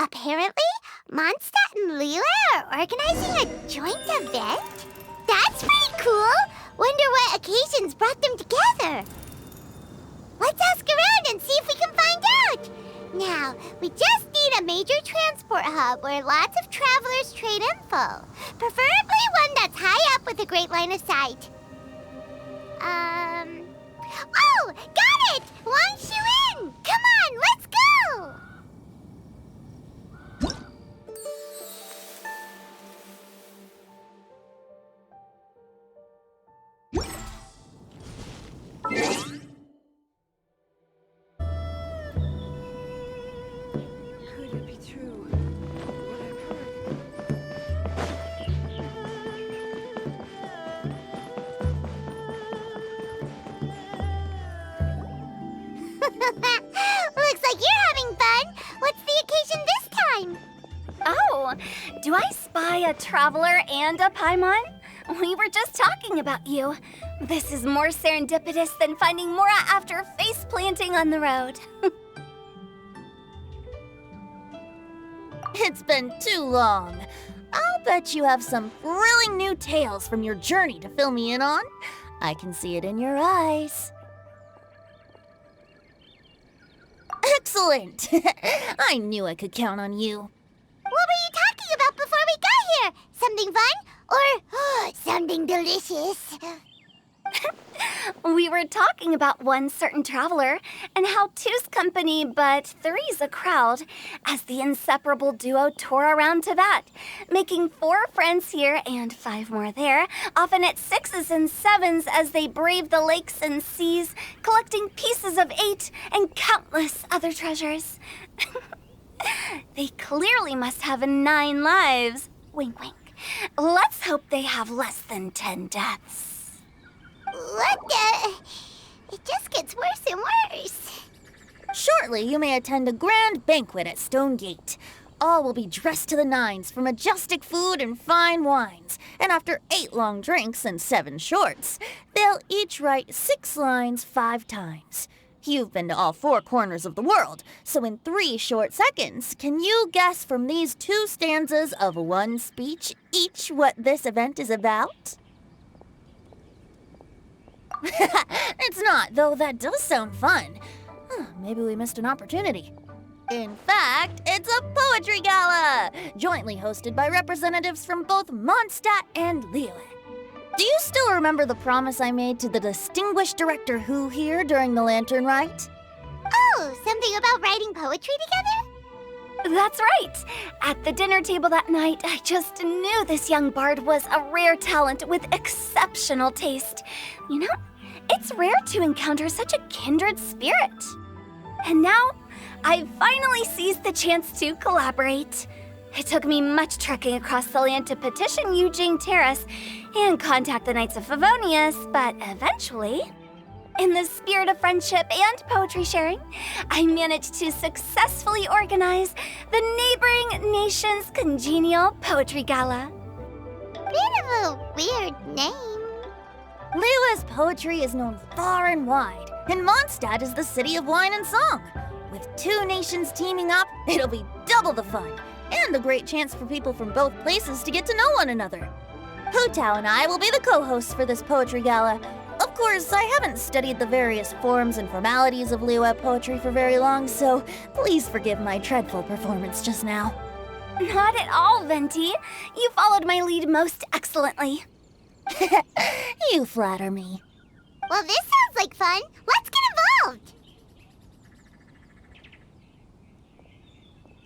Apparently, Mondstadt and Leela are organizing a joint event? That's pretty cool! Wonder what occasions brought them together. Let's ask around and see if we can find out! Now, we just need a major transport hub where lots of travelers trade info. Preferably one that's high up with a great line of sight. Oh! Got it! Wang Shuin! Come on, let's go! Could it be true? What I've Looks like you're having fun. What's the occasion this time? Oh, do I spy a traveler and a Paimon? We were just talking about you. This is more serendipitous than finding Mora after face planting on the road. It's been too long. I'll bet you have some thrilling new tales from your journey to fill me in on. I can see it in your eyes. Excellent! I knew I could count on you. What were you talking about before we got here? Something fun? Or something delicious? We were talking about one certain traveler and how two's company but three's a crowd as the inseparable duo tore around Tibet, making 4 friends here and 5 more there, often at 6s and 7s as they braved the lakes and seas, collecting pieces of 8 and countless other treasures. They clearly must have 9 lives. Wink, wink. Let's hope they have less than 10 deaths. What the? It just gets worse and worse. Shortly, you may attend a grand banquet at Stone Gate. All will be dressed to the nines for majestic food and fine wines. And after 8 long drinks and 7 shorts, they'll each write 6 lines 5 times. You've been to all 4 corners of the world, so in 3 short seconds, can you guess from these 2 stanzas of 1 speech each what this event is about? It's not, though that does sound fun. Maybe we missed an opportunity. In fact, it's a poetry gala, jointly hosted by representatives from both Mondstadt and Liyue. Do you still remember the promise I made to the distinguished director Hu here during the lantern rite? Oh, something about writing poetry together? That's right! At the dinner table that night, I just knew this young bard was a rare talent with exceptional taste. You know, it's rare to encounter such a kindred spirit. And now, I've finally seized the chance to collaborate. It took me much trekking across the land to petition Eugene Terrace and contact the Knights of Favonius, but eventually, in the spirit of friendship and poetry sharing, I managed to successfully organize the neighboring nation's congenial poetry gala. Bit of a weird name. Liyue's poetry is known far and wide, and Mondstadt is the city of wine and song. With 2 nations teaming up, it'll be double the fun, and a great chance for people from both places to get to know one another. Hu Tao and I will be the co-hosts for this poetry gala. Of course, I haven't studied the various forms and formalities of Liyue poetry for very long, so please forgive my dreadful performance just now. Not at all, Venti. You followed my lead most excellently. You flatter me. Well, this sounds like fun. Let's get involved.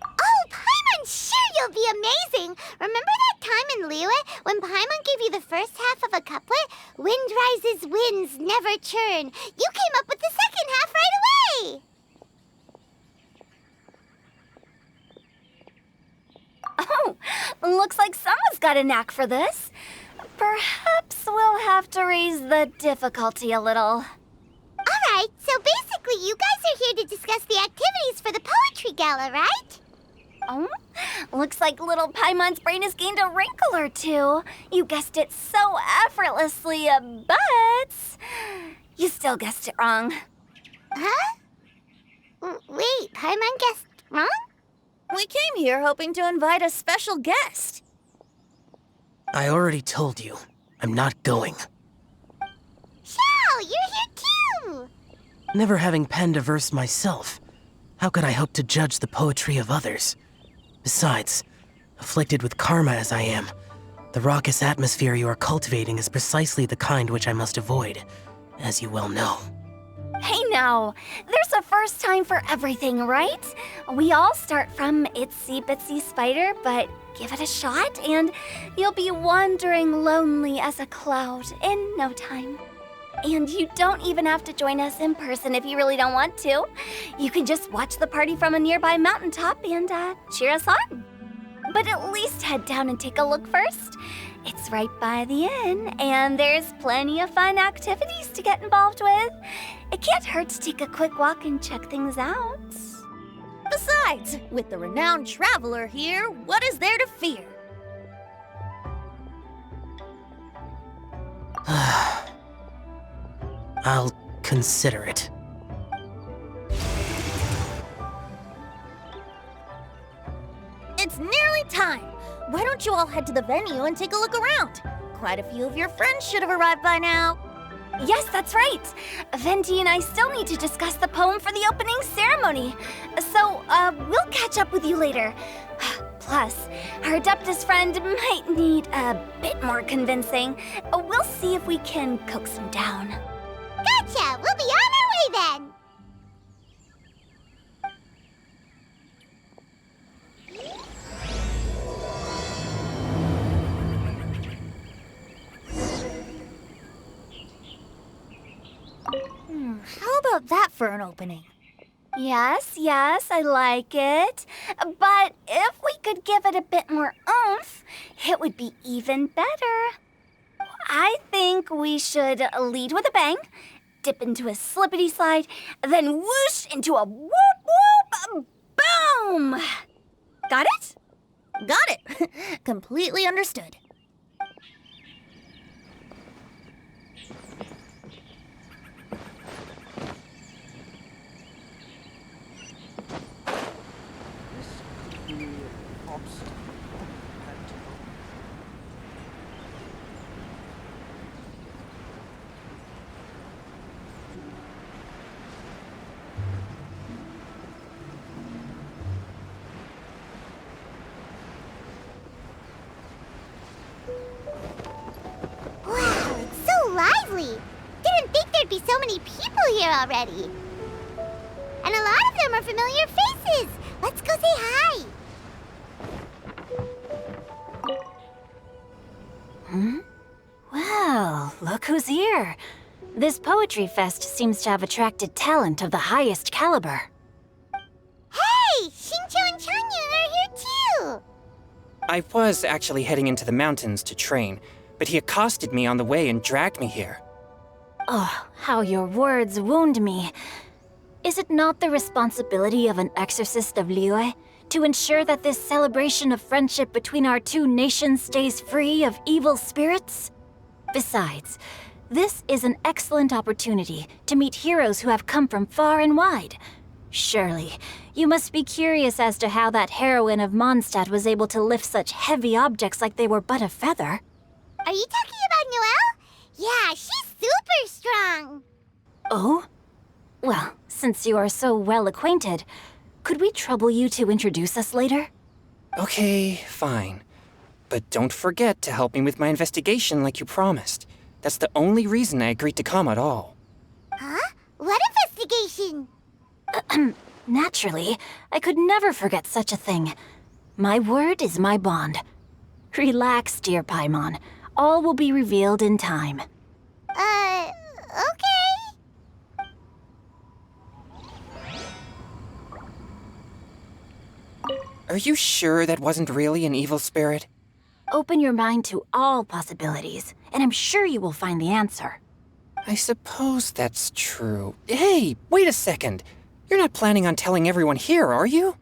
Oh, Paimon, sure you'll be amazing. Remember that time in Liyue when Paimon gave you the first half of a couplet? Wind rises, winds never churn. You came up with the second half right away. Oh, looks like someone's got a knack for this. Perhaps we'll have to raise the difficulty a little. All right, so basically you guys are here to discuss the activities for the poetry gala, right? Oh, looks like little Paimon's brain has gained a wrinkle or 2. You guessed it so effortlessly, but you still guessed it wrong. Huh? Wait, Paimon guessed wrong? We came here hoping to invite a special guest. I already told you. I'm not going. Shao, you're here too! Never having penned a verse myself, how could I hope to judge the poetry of others? Besides, afflicted with karma as I am, the raucous atmosphere you are cultivating is precisely the kind which I must avoid, as you well know. Hey now, there's a first time for everything, right? We all start from itsy bitsy spider, but give it a shot and you'll be wandering lonely as a cloud in no time. And you don't even have to join us in person if you really don't want to. You can just watch the party from a nearby mountaintop and cheer us on. But at least head down and take a look first. It's right by the inn, and there's plenty of fun activities to get involved with. It can't hurt to take a quick walk and check things out. Besides, with the renowned traveler here, what is there to fear? I'll consider it. It's nearly time. Why don't you all head to the venue and take a look around? Quite a few of your friends should have arrived by now. Yes, that's right. Venti and I still need to discuss the poem for the opening ceremony. So, we'll catch up with you later. Plus, our Adeptus friend might need a bit more convincing. We'll see if we can coax him down. Gotcha! We'll be on our way then! How about that for an opening? Yes, I like it. But if we could give it a bit more oomph, it would be even better. I think we should lead with a bang, dip into a slippity slide, then whoosh into a whoop whoop boom! Got it? Got it. Completely understood. Wow, it's so lively! Didn't think there'd be so many people here already. And a lot of them are familiar faces. Let's go say hi. Well, look who's here. This poetry fest seems to have attracted talent of the highest caliber. Hey, Xingqiu and Changyun are here too. I was actually heading into the mountains to train, but he accosted me on the way and dragged me here. Oh, how your words wound me. Is it not the responsibility of an exorcist of Liyue to ensure that this celebration of friendship between our two nations stays free of evil spirits? Besides, this is an excellent opportunity to meet heroes who have come from far and wide. Surely, you must be curious as to how that heroine of Mondstadt was able to lift such heavy objects like they were but a feather. Are you talking about Noelle? Yeah, she's super strong. Oh? Well, since you are so well acquainted, could we trouble you to introduce us later? Okay, fine. But don't forget to help me with my investigation like you promised. That's the only reason I agreed to come at all. Huh? What investigation? Naturally, I could never forget such a thing. My word is my bond. Relax, dear Paimon. All will be revealed in time. Okay. Are you sure that wasn't really an evil spirit? Open your mind to all possibilities, and I'm sure you will find the answer. I suppose that's true. Hey, wait a second. You're not planning on telling everyone here, are you?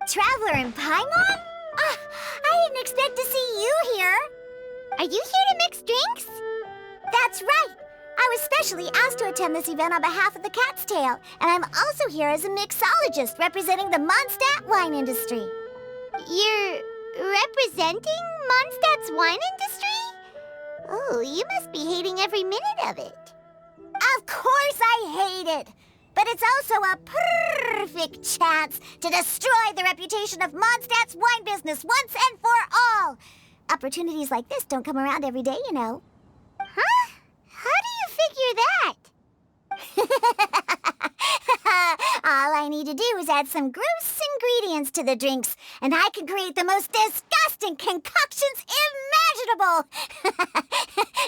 Traveler in Paimon? I didn't expect to see you here. Are you here to mix drinks? That's right. I was specially asked to attend this event on behalf of the Cat's Tail, and I'm also here as a mixologist representing the Mondstadt wine industry. You're representing Mondstadt's wine industry? Oh, you must be hating every minute of it. Of course I hate it! But it's also a perfect chance to destroy the reputation of Mondstadt's wine business once and for all! Opportunities like this don't come around every day, you know. Huh? How do you figure that? All I need to do is add some gross ingredients to the drinks, and I can create the most disgusting concoctions imaginable!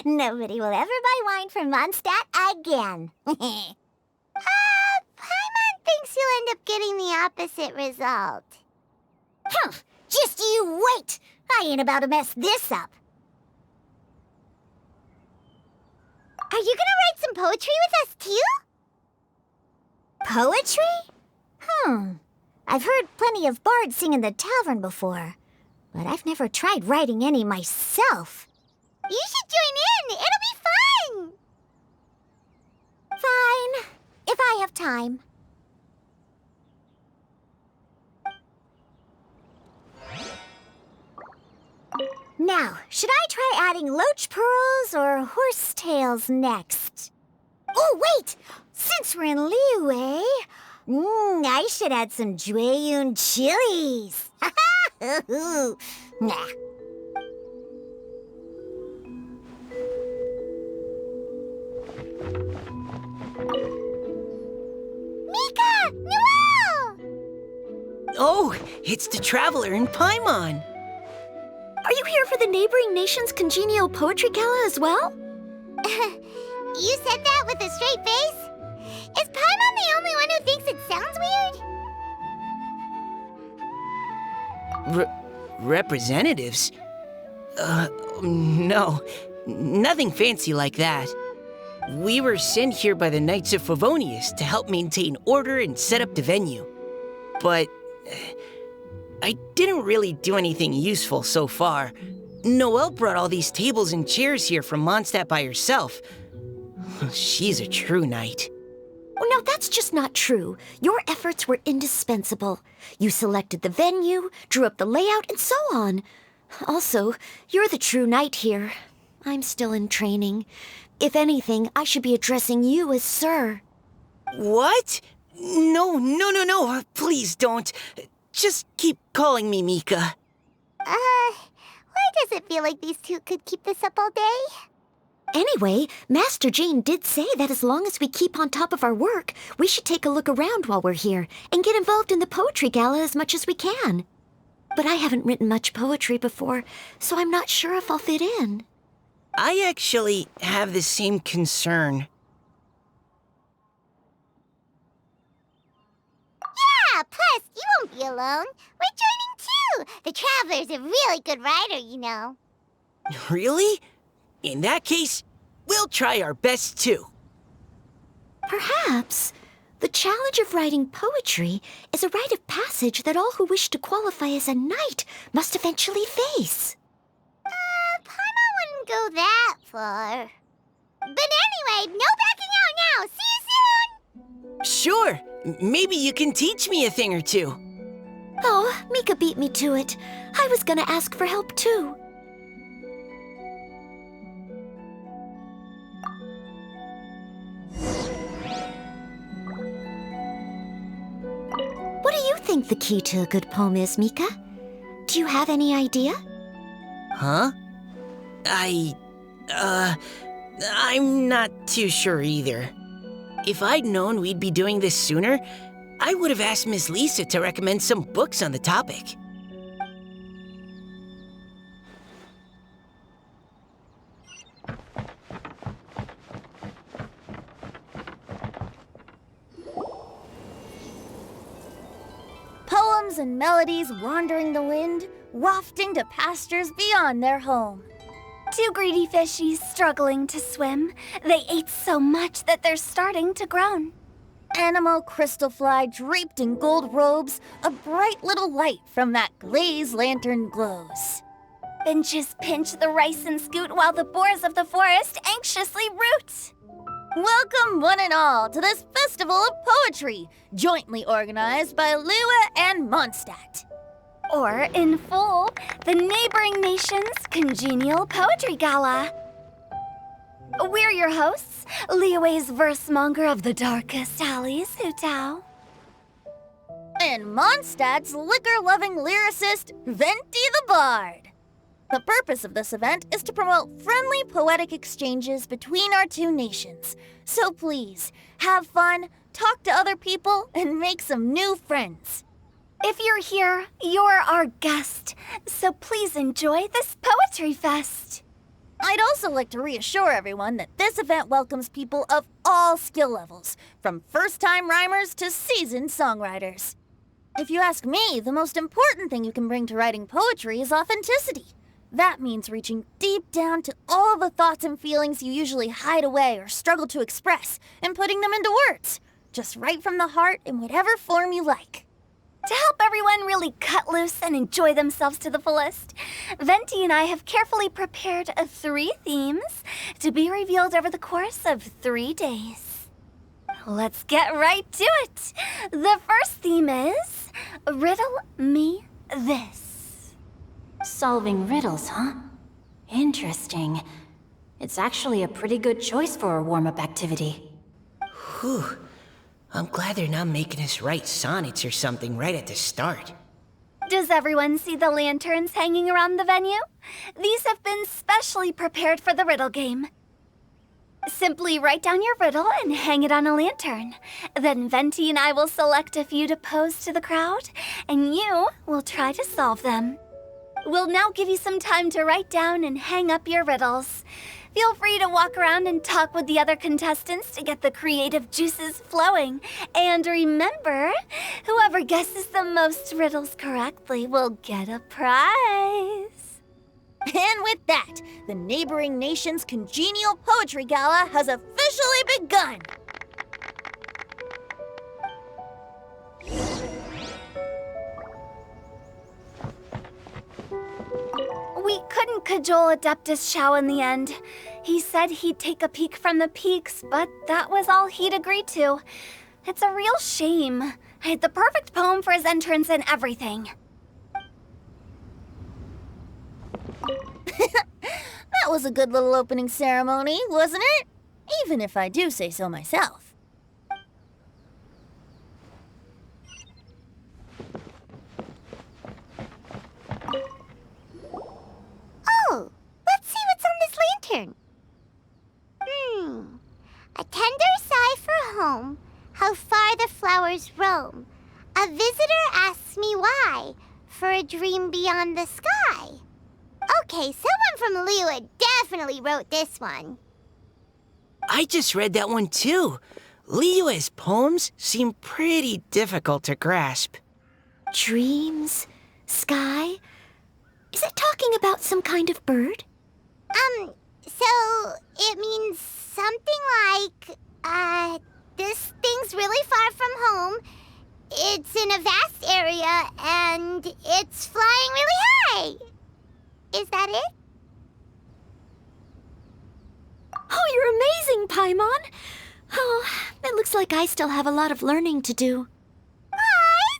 Nobody will ever buy wine from Mondstadt again. Paimon thinks you'll end up getting the opposite result. Just you wait! I ain't about to mess this up. Are you gonna write some poetry with us, too? Poetry? I've heard plenty of bards sing in the tavern before, but I've never tried writing any myself. You should join in! It'll be fun! Fine, if I have time. Now, should I try adding loach pearls or horse tails next? Oh, wait! Since we're in Liyue, I should add some Jueyun chilies. Nah. Mika! Noelle! Oh, it's the Traveler in Paimon. Are you here for the neighboring nation's congenial poetry gala as well? You said that with a straight face? Is Paimon the only one who thinks it sounds weird? Representatives? No. Nothing fancy like that. We were sent here by the Knights of Favonius to help maintain order and set up the venue. But I didn't really do anything useful so far. Noelle brought all these tables and chairs here from Mondstadt by herself. She's a true knight. Well, now that's just not true. Your efforts were indispensable. You selected the venue, drew up the layout, and so on. Also, you're the true knight here. I'm still in training. If anything, I should be addressing you as Sir. What? No. Please don't. Just keep calling me Mika. Why does it feel like these two could keep this up all day? Anyway, Master Jane did say that as long as we keep on top of our work, we should take a look around while we're here and get involved in the poetry gala as much as we can. But I haven't written much poetry before, so I'm not sure if I'll fit in. I actually have the same concern. Yeah, plus, you won't be alone. We're joining too. The Traveler's a really good writer, you know. Really? In that case, we'll try our best too. Perhaps. The challenge of writing poetry is a rite of passage that all who wish to qualify as a knight must eventually face. Paimon wouldn't go that far. But anyway, no backing out now. See you soon! Sure. Maybe you can teach me a thing or two. Oh, Mika beat me to it. I was gonna ask for help too. What do you think the key to a good poem is, Mika? Do you have any idea? Huh? I'm not too sure either. If I'd known we'd be doing this sooner, I would have asked Miss Lisa to recommend some books on the topic. Poems and melodies wandering the wind, wafting to pastures beyond their home. Two greedy fishies struggling to swim. They ate so much that they're starting to groan. animal crystal fly draped in gold robes, a bright little light from that glazed lantern glows. Benches pinch the rice and scoot while the boars of the forest anxiously root. Welcome, one and all, to this festival of poetry, jointly organized by Liyue and Mondstadt. Or, in full, the neighboring nation's congenial poetry gala. We're your hosts, Liyue's verse-monger of the darkest alleys, Hutao. And Mondstadt's liquor-loving lyricist, Venti the Bard. The purpose of this event is to promote friendly poetic exchanges between our two nations. So please, have fun, talk to other people, and make some new friends. If you're here, you're our guest, so please enjoy this poetry fest. I'd also like to reassure everyone that this event welcomes people of all skill levels, from first-time rhymers to seasoned songwriters. If you ask me, the most important thing you can bring to writing poetry is authenticity. That means reaching deep down to all the thoughts and feelings you usually hide away or struggle to express, and putting them into words, just right from the heart in whatever form you like. To help everyone really cut loose and enjoy themselves to the fullest, Venti and I have carefully prepared 3 themes to be revealed over the course of 3 days. Let's get right to it. The first theme is Riddle Me This. Solving riddles, huh? Interesting. It's actually a pretty good choice for a warm-up activity. Whew. I'm glad they're not making us write sonnets or something right at the start. Does everyone see the lanterns hanging around the venue? These have been specially prepared for the riddle game. Simply write down your riddle and hang it on a lantern. Then Venti and I will select a few to pose to the crowd, and you will try to solve them. We'll now give you some time to write down and hang up your riddles. Feel free to walk around and talk with the other contestants to get the creative juices flowing. And remember, whoever guesses the most riddles correctly will get a prize. And with that, the neighboring nation's congenial poetry gala has officially begun. We couldn't cajole Adeptus Shao in the end. He said he'd take a peek from the peaks, but that was all he'd agreed to. It's a real shame. I had the perfect poem for his entrance and everything. That was a good little opening ceremony, wasn't it? Even if I do say so myself. Oh, let's see what's on this lantern. A tender sigh for home, how far the flowers roam. A visitor asks me why, for a dream beyond the sky. Okay, someone from Liyue definitely wrote this one. I just read that one too. Liyue's poems seem pretty difficult to grasp. Dreams? Sky? Is it talking about some kind of bird? So it means something like, this thing's really far from home. It's in a vast area, and it's flying really high. Is that it? Oh, you're amazing, Paimon! Oh, it looks like I still have a lot of learning to do.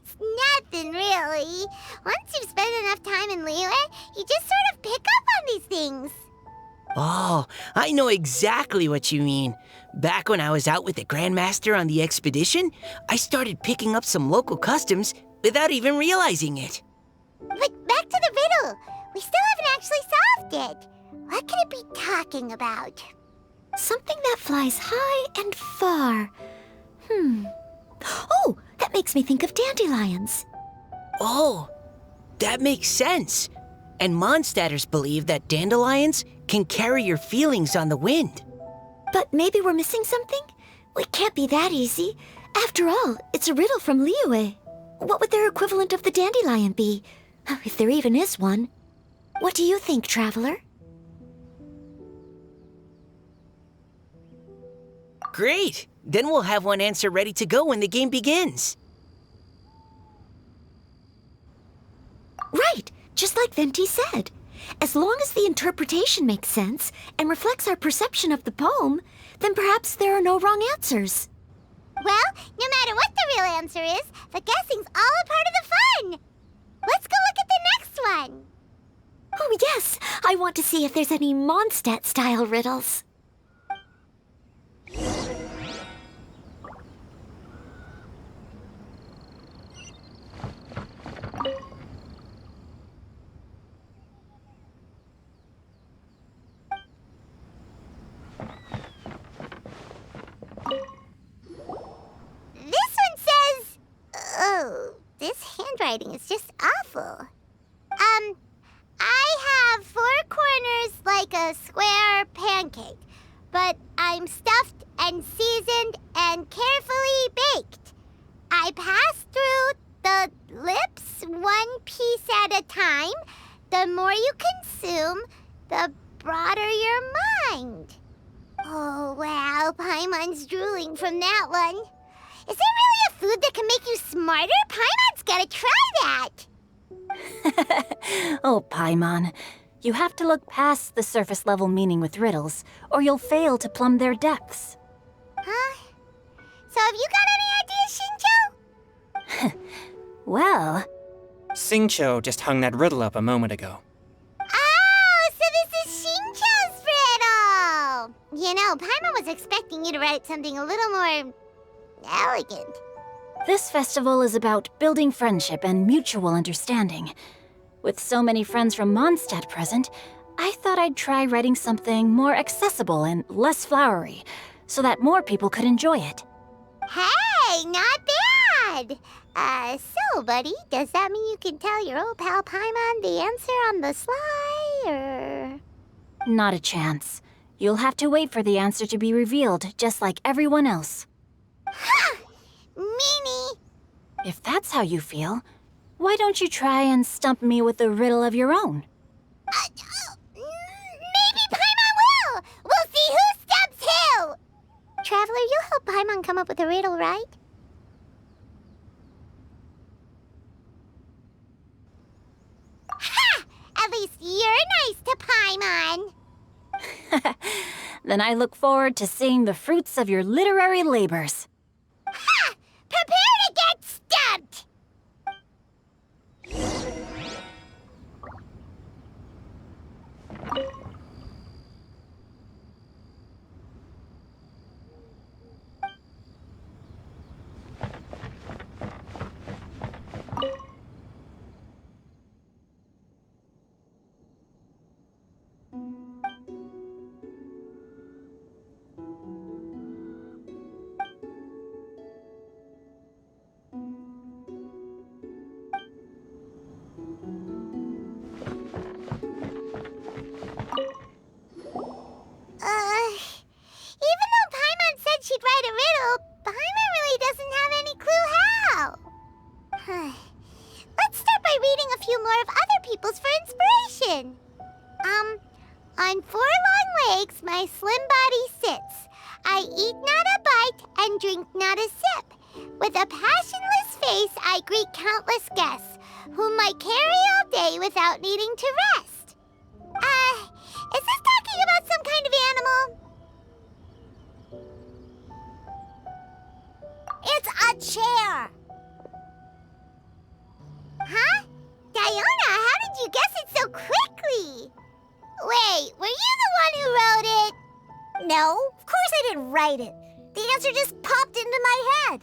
It's nothing, really. Once you've spent enough time in Liyue, you just sort of pick up on these things. Oh, I know exactly what you mean. Back when I was out with the Grandmaster on the expedition, I started picking up some local customs without even realizing it. But back to the riddle. We still haven't actually solved it. What could it be talking about? Something that flies high and far. Oh, that makes me think of dandelions. Oh, that makes sense. And Mondstadters believe that dandelions can carry your feelings on the wind. But maybe we're missing something? It can't be that easy. After all, it's a riddle from Liyue. What would their equivalent of the dandelion be? If there even is one. What do you think, Traveler? Great! Then we'll have one answer ready to go when the game begins. Right, just like Venti said. As long as the interpretation makes sense and reflects our perception of the poem, then perhaps there are no wrong answers. Well, no matter what the real answer is, the guessing's all a part of the fun. Let's go look at the next one. Oh yes, I want to see if there's any Mondstadt-style riddles. This one says... Oh, this handwriting is just awful. I have 4 corners like a square pancake, but I'm stuffed and seasoned and carefully baked. I pass through the lips 1 piece at a time. The more you consume, the broader your mind. Oh, wow, Paimon's drooling from that one. Is there really a food that can make you smarter? Paimon's gotta try that! Oh, Paimon. You have to look past the surface-level meaning with riddles, or you'll fail to plumb their depths. Huh? So have you got any ideas, Shinjo? Well, Singcho just hung that riddle up a moment ago. Oh, so this is Shinjo's riddle! You know, Paimon was expecting you to write something a little more... elegant. this festival is about building friendship and mutual understanding. With so many friends from Mondstadt present, I thought I'd try writing something more accessible and less flowery, so that more people could enjoy it. Hey, not bad! So, buddy, does that mean you can tell your old pal Paimon the answer on the sly, or...? Not a chance. You'll have to wait for the answer to be revealed, just like everyone else. Ha! Meanie! If that's how you feel, why don't you try and stump me with a riddle of your own? Maybe Paimon will! We'll see who stumps who! Traveler, you'll help Paimon come up with a riddle, right? Ha! At least you're nice to Paimon! Then I look forward to seeing the fruits of your literary labors. Ha! Prepare to get stumped! Even though Paimon said she'd write a riddle, Paimon really doesn't have any clue how. Let's start by reading a few more of other people's for inspiration. On 4 long legs, my slim body sits. I eat not a bite and drink not a sip. With a passionless face, I greet countless guests, whom I carry all day without needing to rest. Is this talking about some kind of animal? It's a chair. Huh? Diona, how did you guess it so quickly? Wait, were you the one who wrote it? No, of course I didn't write it. The answer just popped into my head.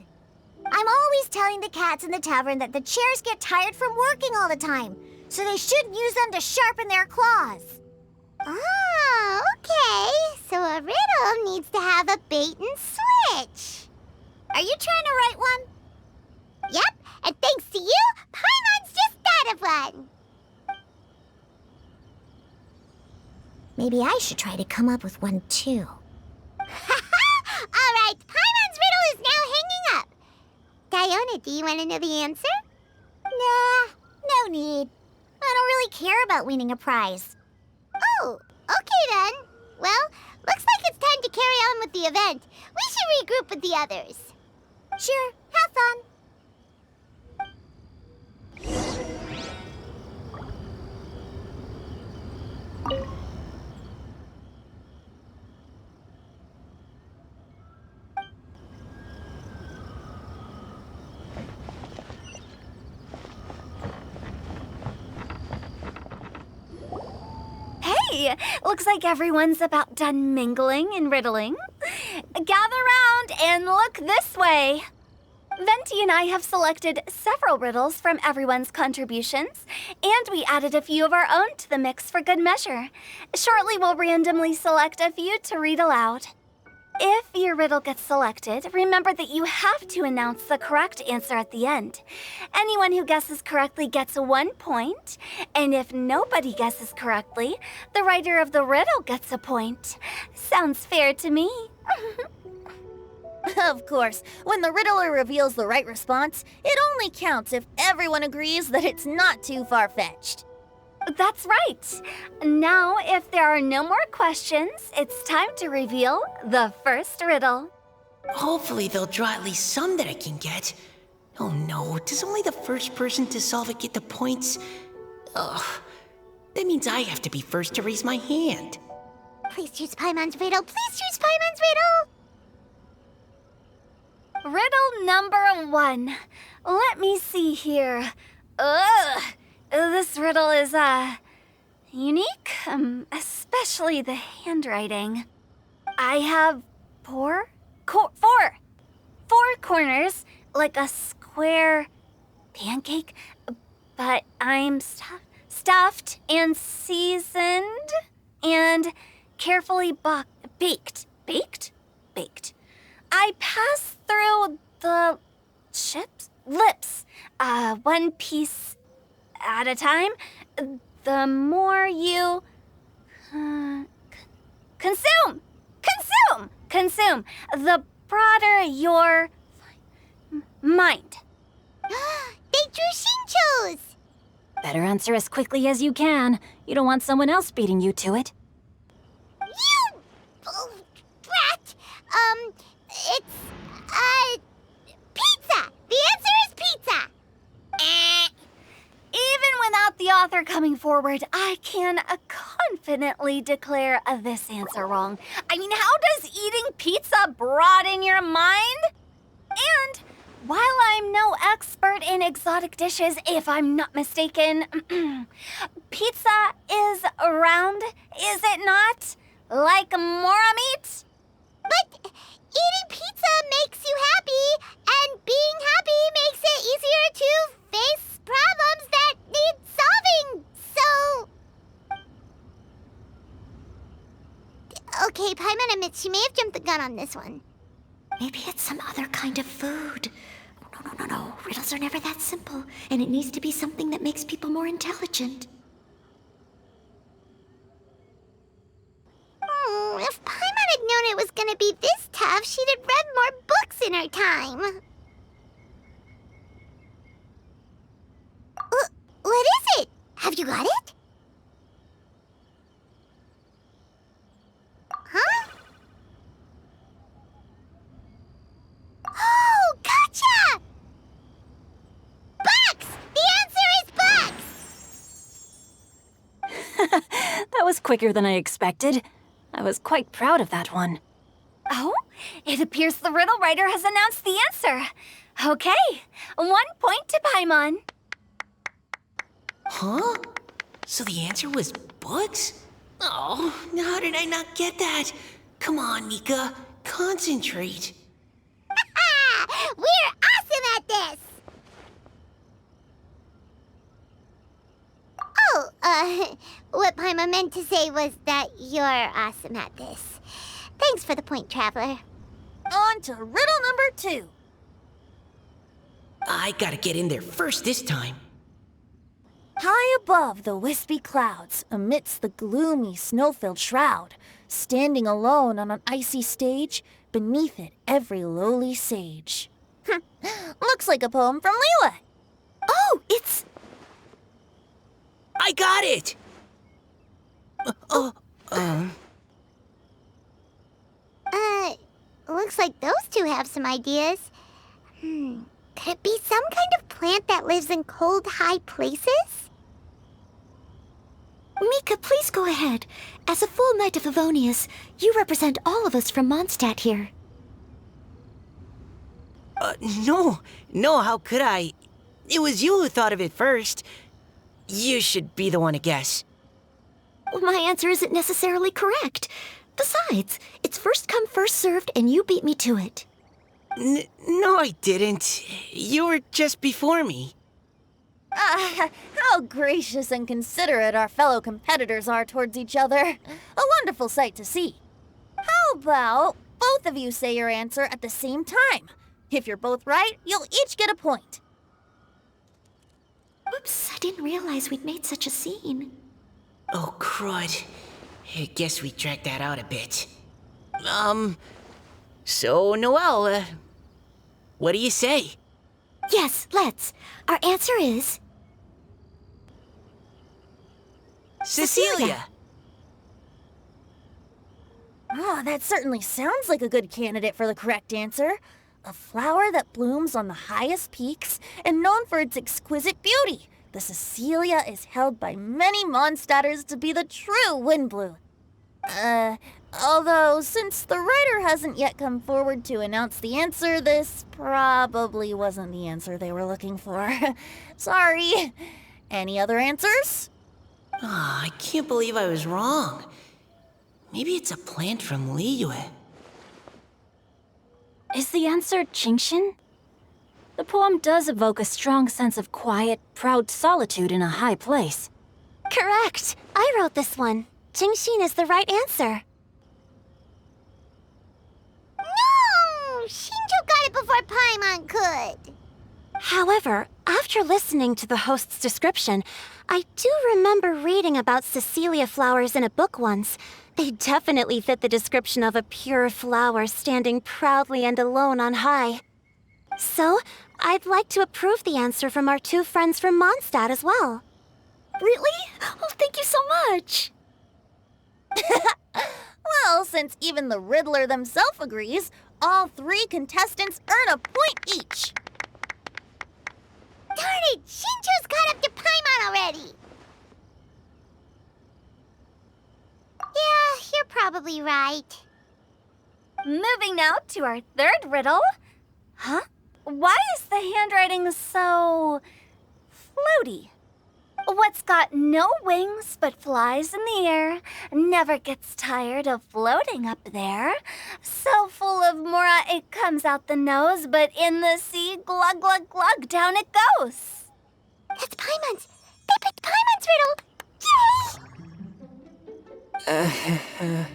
I'm always telling the cats in the tavern that the chairs get tired from working all the time, so they shouldn't use them to sharpen their claws. Oh, okay. So a riddle needs to have a bait and switch. Are you trying to write one? Yep, and thanks to you, Paimon's just thought of one. Maybe I should try to come up with one too. All right, Paimon's riddle is now hanging up. Diona, do you want to know the answer? Nah, no need. I don't really care about winning a prize. Oh, okay then. Well, looks like it's time to carry on with the event. We should regroup with the others. Sure, have fun. Hey, looks like everyone's about done mingling and riddling. Gather round and look this way. Venti and I have selected several riddles from everyone's contributions, and we added a few of our own to the mix for good measure. Shortly, we'll randomly select a few to read aloud. If your riddle gets selected, remember that you have to announce the correct answer at the end. Anyone who guesses correctly gets 1 point, and if nobody guesses correctly, the writer of the riddle gets a point. Sounds fair to me. Of course, when the riddler reveals the right response, it only counts if everyone agrees that it's not too far-fetched. That's right. Now, if there are no more questions, it's time to reveal the first riddle. Hopefully they'll draw at least some that I can get. Oh no, does only the first person to solve it get the points? Ugh, that means I have to be first to raise my hand. Please choose Paimon's riddle. Please choose Paimon's riddle. Riddle number 1. Let me see here. Ugh, this riddle is, unique, especially the handwriting. I have four corners, like a square pancake, but I'm stuffed and seasoned and carefully baked. Baked. I pass through the lips, one piece at a time. The more you consume, the broader your mind. They drew Shinchos! Better answer as quickly as you can. You don't want someone else beating you to it. You! Oh, brat! It's, pizza! The answer is pizza! Even without the author coming forward, I can confidently declare this answer wrong. I mean, how does eating pizza broaden your mind? And while I'm no expert in exotic dishes, if I'm not mistaken, pizza is round, is it not? Like mora meat? But eating pizza makes you happy, and being happy makes it easier to face problems that need solving, so... Okay, Paimon admits she may have jumped the gun on this one. Maybe it's some other kind of food. No. Riddles are never that simple, and it needs to be something that makes people more intelligent. If Paimon had known it was gonna be this tough, she'd have read more books in her time. What is it? Have you got it? Huh? Oh, gotcha! Bucks! The answer is bucks! That was quicker than I expected. I was quite proud of that one. Oh, it appears the riddle writer has announced the answer. Okay, 1 point to Paimon. Huh? So the answer was bugs? Oh, how did I not get that? Come on, Nika, concentrate. We're awesome at this! Oh, what Paimon meant to say was that you're awesome at this. Thanks for the point, Traveler. On to riddle number 2. I gotta get in there first this time. High above the wispy clouds, amidst the gloomy snow-filled shroud, standing alone on an icy stage, beneath it every lowly sage. Looks like a poem from Leela. Oh, it's... I got it! Looks like those two have some ideas. Could it be some kind of plant that lives in cold, high places? Mika, please go ahead. As a full Knight of Favonius, you represent all of us from Mondstadt here. No, how could I? It was you who thought of it first. You should be the one to guess. My answer isn't necessarily correct. Besides, it's first come, first served, and you beat me to it. No, I didn't. You were just before me. How gracious and considerate our fellow competitors are towards each other. A wonderful sight to see. How about both of you say your answer at the same time? If you're both right, you'll each get a point. Oops, I didn't realize we'd made such a scene. Oh, crud. I guess we dragged that out a bit. So, Noelle, what do you say? Yes, let's. Our answer is... Cecilia! Oh, that certainly sounds like a good candidate for the correct answer. A flower that blooms on the highest peaks and known for its exquisite beauty. The Cecilia is held by many Mondstadters to be the true Windblue. Although, since the writer hasn't yet come forward to announce the answer, this probably wasn't the answer they were looking for. Sorry. Any other answers? I can't believe I was wrong. Maybe it's a plant from Liyue. Is the answer Genshin? The poem does evoke a strong sense of quiet, proud solitude in a high place. Correct. I wrote this one. Genshin is the right answer. No! Shinjo got it before Paimon could. However, after listening to the host's description, I do remember reading about Cecilia flowers in a book once. They definitely fit the description of a pure flower standing proudly and alone on high. So, I'd like to approve the answer from our two friends from Mondstadt as well. Really? Oh, thank you so much. Well, since even the Riddler themselves agrees, all three contestants earn a point each. Darn it! Shinjo's caught up to Paimon already! Yeah, you're probably right. Moving now to our third riddle. Huh? Why is the handwriting so... floaty? What's got no wings but flies in the air, never gets tired of floating up there. So full of mora it comes out the nose, but in the sea, glug, glug, glug, down it goes. That's Paimon's! They picked Paimon's riddle! Yay!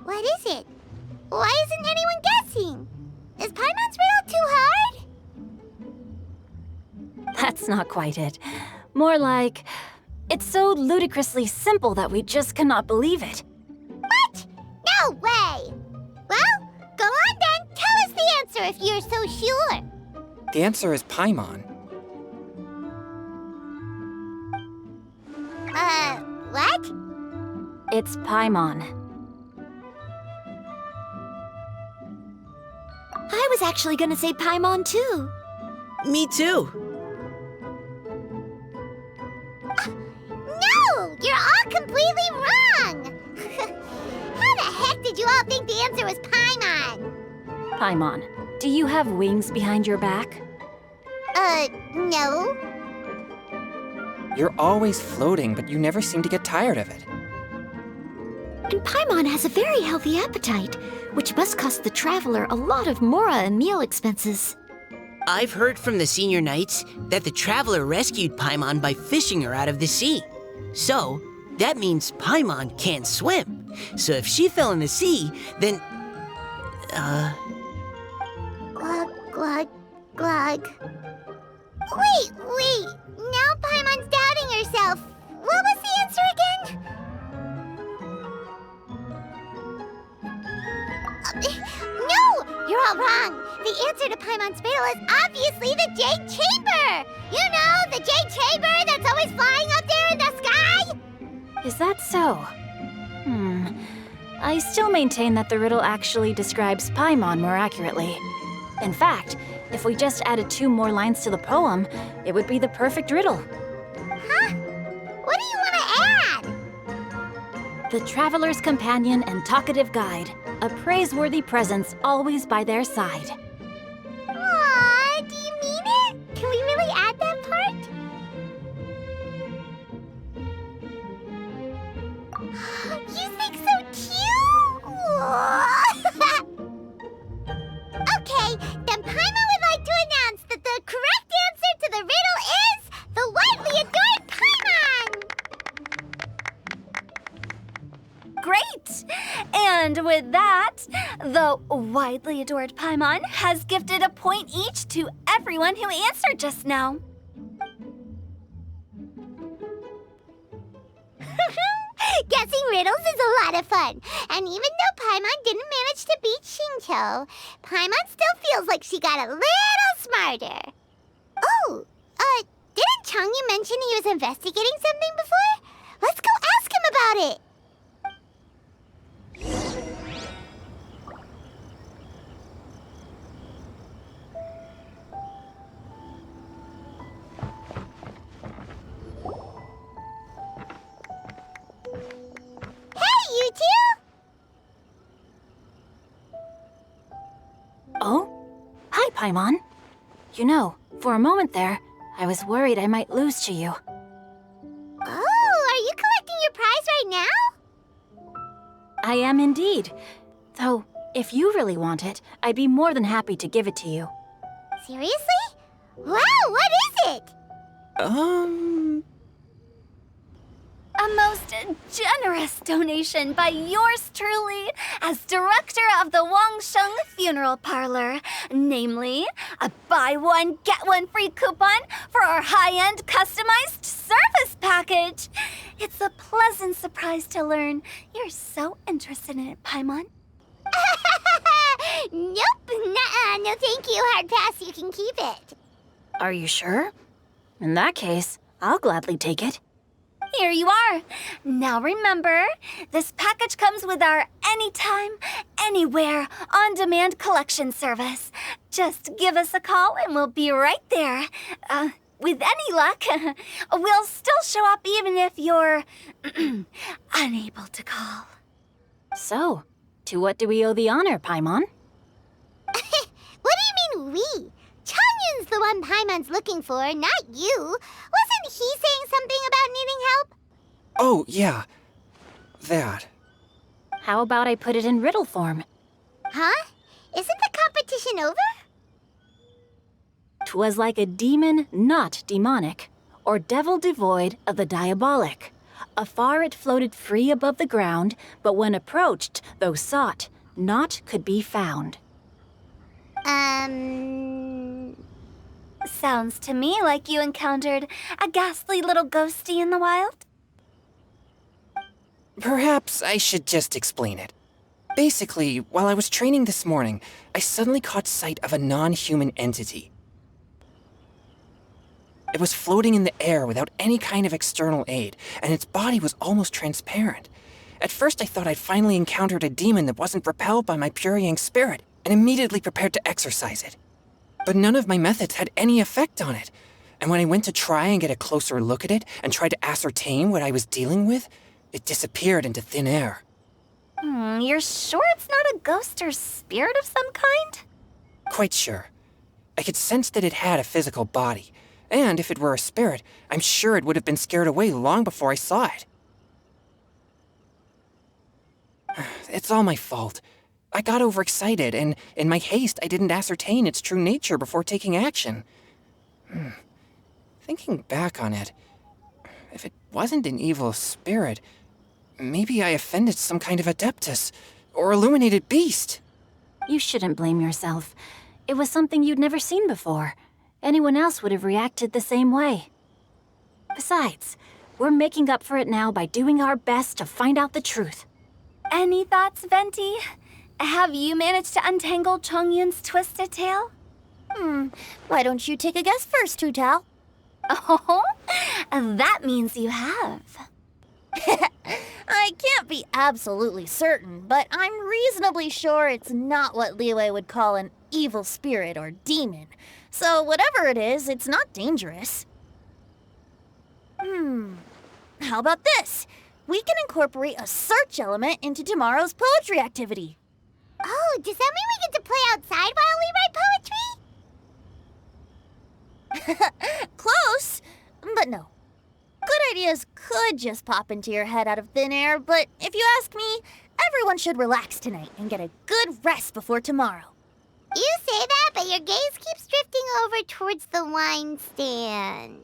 What is it? Why isn't anyone guessing? Is Paimon's riddle too hard? That's not quite it. More like, it's so ludicrously simple that we just cannot believe it. What? No way! Well, go on then. Tell us the answer if you're so sure. The answer is Paimon. What? It's Paimon. I was actually gonna say Paimon too. Me too. No! You're all completely wrong! How the heck did you all think the answer was Paimon? Paimon, do you have wings behind your back? No. You're always floating, but you never seem to get tired of it. And Paimon has a very healthy appetite, which must cost the traveler a lot of mora and meal expenses. I've heard from the senior knights that the traveler rescued Paimon by fishing her out of the sea. So, that means Paimon can't swim. So if she fell in the sea, then... Glug, glug, glug. Wait! Now Paimon's doubting herself. What was the answer again? No! You're all wrong. The answer to Paimon's riddle is obviously the Jade Chamber! You know, the Jade Chamber that's always flying up there in the sky? Is that so? I still maintain that the riddle actually describes Paimon more accurately. In fact, if we just added 2 more lines to the poem, it would be the perfect riddle. Huh? What do you want to add? The traveler's companion and talkative guide, a praiseworthy presence always by their side. Aw, do you mean it? Can we really add that part? You think so too? Okay, then Paimon would like to announce that the correct answer to the riddle is the widely adored Paimon! Great! And with that, the widely adored Paimon has gifted a point each to everyone who answered just now. Guessing riddles is a lot of fun. And even though Paimon didn't manage to beat Xingqiu, Paimon still feels like she got a little smarter. Oh, didn't Changyu mention he was investigating something before? Let's go ask him about it. You two? Oh? Hi, Paimon. You know, for a moment there, I was worried I might lose to you. Oh, are you collecting your prize right now? I am indeed. Though, if you really want it, I'd be more than happy to give it to you. Seriously? Wow, what is it? A most generous donation by yours truly as director of the Wangsheng Funeral Parlor. Namely, a buy one, get one free coupon for our high-end customized service package. It's a pleasant surprise to learn you're so interested in it, Paimon. Nope, nuh-uh, no thank you, hard pass, you can keep it. Are you sure? In that case, I'll gladly take it. Here you are. Now remember, this package comes with our anytime, anywhere, on-demand collection service. Just give us a call and we'll be right there. With any luck, we'll still show up even if you're unable to call. So, to what do we owe the honor, Paimon? What do you mean we? Changyun's the one Paimon's looking for, not you. Wasn't he saying something about needing help? Oh, yeah. That. How about I put it in riddle form? Huh? Isn't the competition over? 'Twas like a demon not demonic, or devil devoid of the diabolic. Afar it floated free above the ground, but when approached, though sought, naught could be found. Sounds to me like you encountered a ghastly little ghosty in the wild. Perhaps I should just explain it. Basically, while I was training this morning, I suddenly caught sight of a non-human entity. It was floating in the air without any kind of external aid, and its body was almost transparent. At first I thought I'd finally encountered a demon that wasn't repelled by my pure yang spirit, and immediately prepared to exorcise it. But none of my methods had any effect on it, and when I went to try and get a closer look at it and tried to ascertain what I was dealing with, it disappeared into thin air. You're sure it's not a ghost or spirit of some kind? Quite sure. I could sense that it had a physical body, and if it were a spirit, I'm sure it would have been scared away long before I saw it. It's all my fault. I got overexcited, and in my haste, I didn't ascertain its true nature before taking action. Thinking back on it, if it wasn't an evil spirit, maybe I offended some kind of adeptus or illuminated beast. You shouldn't blame yourself. It was something you'd never seen before. Anyone else would have reacted the same way. Besides, we're making up for it now by doing our best to find out the truth. Any thoughts, Venti? Have you managed to untangle Chongyun's twisted tail? Why don't you take a guess first, Hu Tao? Oh, that means you have. I can't be absolutely certain, but I'm reasonably sure it's not what Liyue would call an evil spirit or demon. So whatever it is, it's not dangerous. How about this? We can incorporate a search element into tomorrow's poetry activity. Oh, does that mean we get to play outside while we write poetry? Close, but no. Good ideas could just pop into your head out of thin air, but if you ask me, everyone should relax tonight and get a good rest before tomorrow. You say that, but your gaze keeps drifting over towards the wine stand.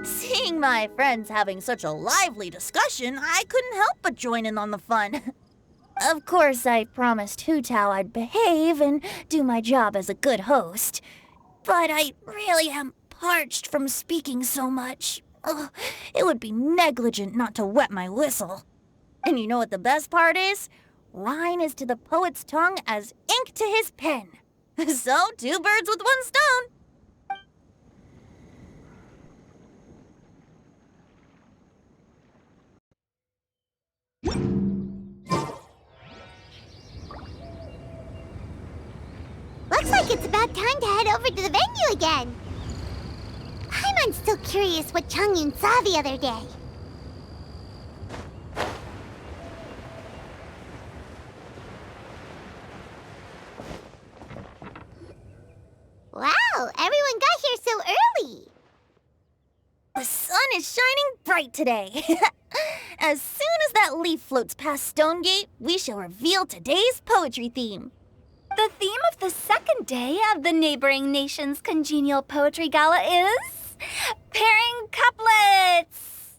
Seeing my friends having such a lively discussion, I couldn't help but join in on the fun. Of course, I promised Hu Tao I'd behave and do my job as a good host. But I really am parched from speaking so much. Ugh, it would be negligent not to wet my whistle. And you know what the best part is? Wine is to the poet's tongue as ink to his pen. So, 2 birds with 1 stone. Looks like it's about time to head over to the venue again. I'm still curious what Changyun saw the other day. Wow, everyone got here so early. The sun is shining bright today. As soon as that leaf floats past Stonegate, we shall reveal today's poetry theme. The theme of the second day of the neighboring nation's congenial poetry gala is pairing couplets.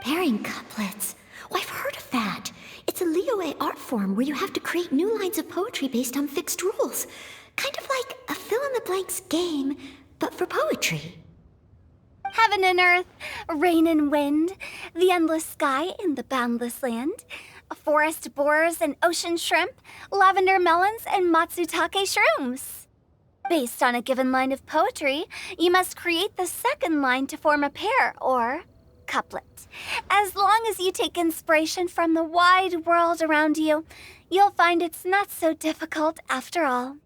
Pairing couplets. Oh, I've heard of that. It's a Liyue art form where you have to create new lines of poetry based on fixed rules. Kind of like a fill-in-the-blanks game, but for poetry. Heaven and earth, rain and wind, the endless sky and the boundless land, forest borers and ocean shrimp, lavender melons and matsutake shrooms. Based on a given line of poetry, you must create the second line to form a pair, or couplet. As long as you take inspiration from the wide world around you, you'll find it's not so difficult after all.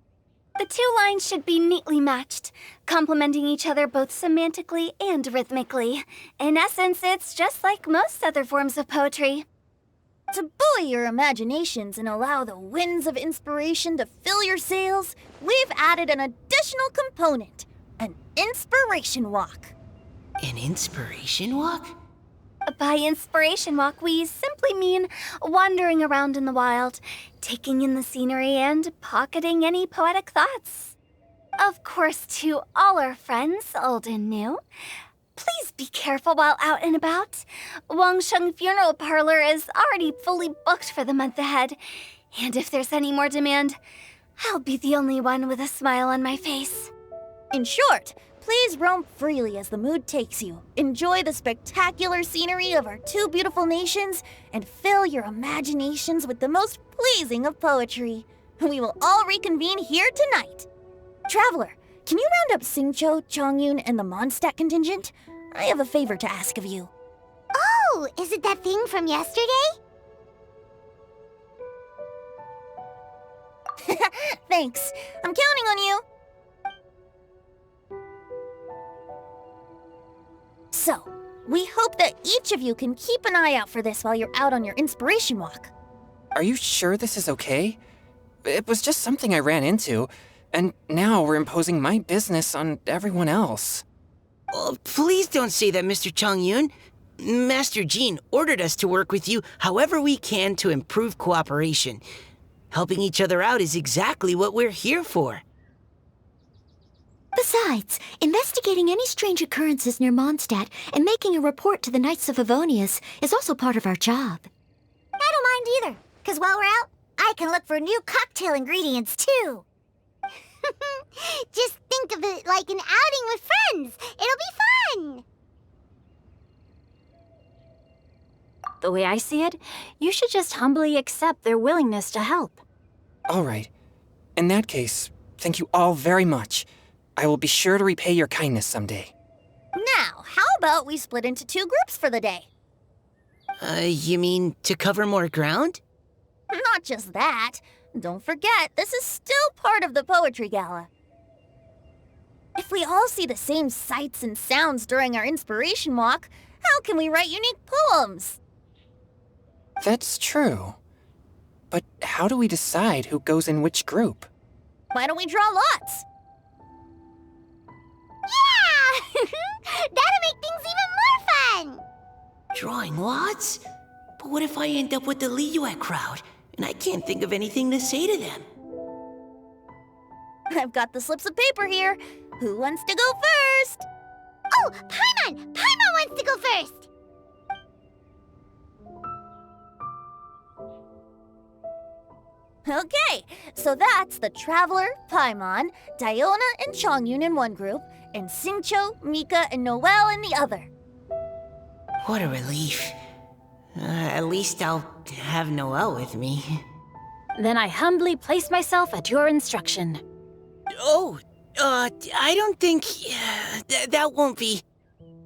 The 2 lines should be neatly matched, complementing each other both semantically and rhythmically. In essence, it's just like most other forms of poetry. To buoy your imaginations and allow the winds of inspiration to fill your sails, we've added an additional component, an inspiration walk. An inspiration walk? By inspiration walk, we simply mean wandering around in the wild, taking in the scenery and pocketing any poetic thoughts. Of course, to all our friends, old and new, please be careful while out and about. Wangsheng Funeral Parlor is already fully booked for the month ahead, and if there's any more demand, I'll be the only one with a smile on my face. In short, please roam freely as the mood takes you. Enjoy the spectacular scenery of our 2 beautiful nations and fill your imaginations with the most pleasing of poetry. We will all reconvene here tonight. Traveler, can you round up Xingqiu, Changyun, and the Mondstadt contingent? I have a favor to ask of you. Oh, is it that thing from yesterday? Thanks. I'm counting on you. So, we hope that each of you can keep an eye out for this while you're out on your inspiration walk. Are you sure this is okay? It was just something I ran into, and now we're imposing my business on everyone else. Oh, please don't say that, Mr. Changyun. Master Jean ordered us to work with you however we can to improve cooperation. Helping each other out is exactly what we're here for. Besides, investigating any strange occurrences near Mondstadt and making a report to the Knights of Favonius is also part of our job. I don't mind either, because while we're out, I can look for new cocktail ingredients too. Just think of it like an outing with friends. It'll be fun. The way I see it, you should just humbly accept their willingness to help. All right. In that case, thank you all very much. I will be sure to repay your kindness someday. Now, how about we split into 2 groups for the day? You mean to cover more ground? Not just that. Don't forget, this is still part of the Poetry Gala. If we all see the same sights and sounds during our inspiration walk, how can we write unique poems? That's true. But how do we decide who goes in which group? Why don't we draw lots? Yeah! That'll make things even more fun. Drawing lots? But what if I end up with the Liyue crowd, and I can't think of anything to say to them? I've got the slips of paper here. Who wants to go first? Oh, Paimon! Paimon wants to go first. Okay, so that's the Traveler, Paimon, Diona, and Chongyun in one group, and Xingqiu, Mika, and Noelle in the other. What a relief. At least I'll have Noelle with me. Then I humbly place myself at your instruction. Oh, I don't think... that won't be...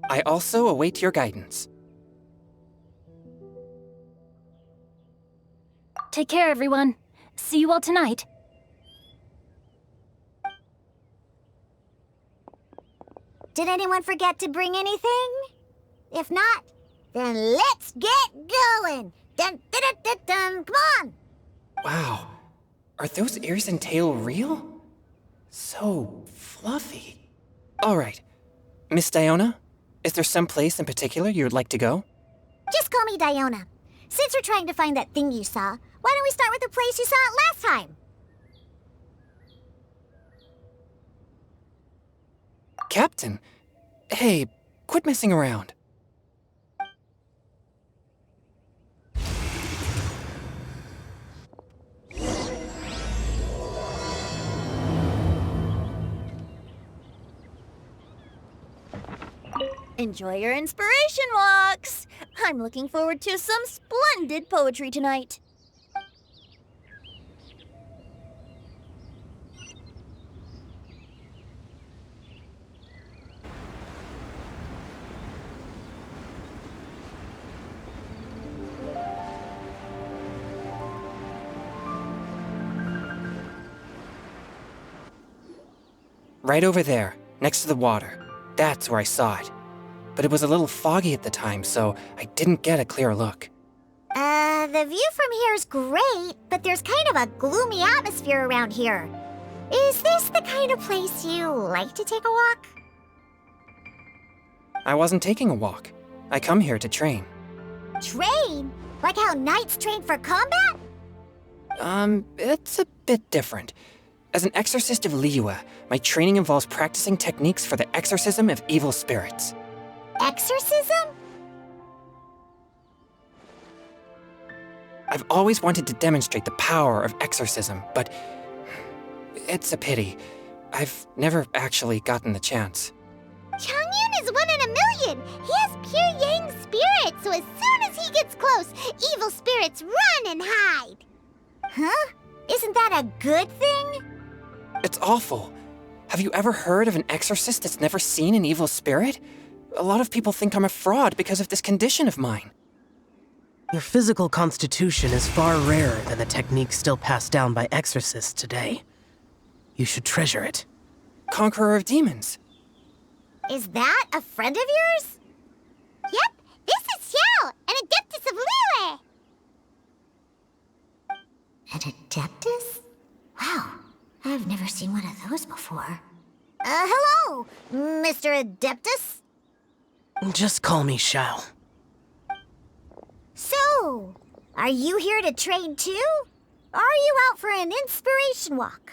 I also await your guidance. Take care, everyone. See you all tonight. Did anyone forget to bring anything? If not, then let's get going. Dun, dun, dun, dun, dun. Come on. Wow. Are those ears and tail real? So fluffy. All right. Miss Diona, is there some place in particular you would like to go? Just call me Diona. Since we're trying to find that thing you saw, why don't we start with the place you saw it last time? Captain, hey, quit messing around. Enjoy your inspiration walks! I'm looking forward to some splendid poetry tonight. Right over there, next to the water. That's where I saw it. But it was a little foggy at the time, so I didn't get a clear look. The view from here is great, but there's kind of a gloomy atmosphere around here. Is this the kind of place you like to take a walk? I wasn't taking a walk. I come here to train. Train? Like how knights train for combat? It's a bit different. As an exorcist of Liyue, my training involves practicing techniques for the exorcism of evil spirits. Exorcism? I've always wanted to demonstrate the power of exorcism, but it's a pity. I've never actually gotten the chance. Chongyun is 1 in a million. He has pure yang spirit, so as soon as he gets close, evil spirits run and hide. Huh? Isn't that a good thing? It's awful. Have you ever heard of an exorcist that's never seen an evil spirit? A lot of people think I'm a fraud because of this condition of mine. Your physical constitution is far rarer than the techniques still passed down by exorcists today. You should treasure it. Conqueror of demons. Is that a friend of yours? Yep, this is Xiao, an Adeptus of Liyue. An Adeptus? Wow, I've never seen one of those before. Hello, Mr. Adeptus? Just call me Xiao. Oh, are you here to train too? Or are you out for an inspiration walk?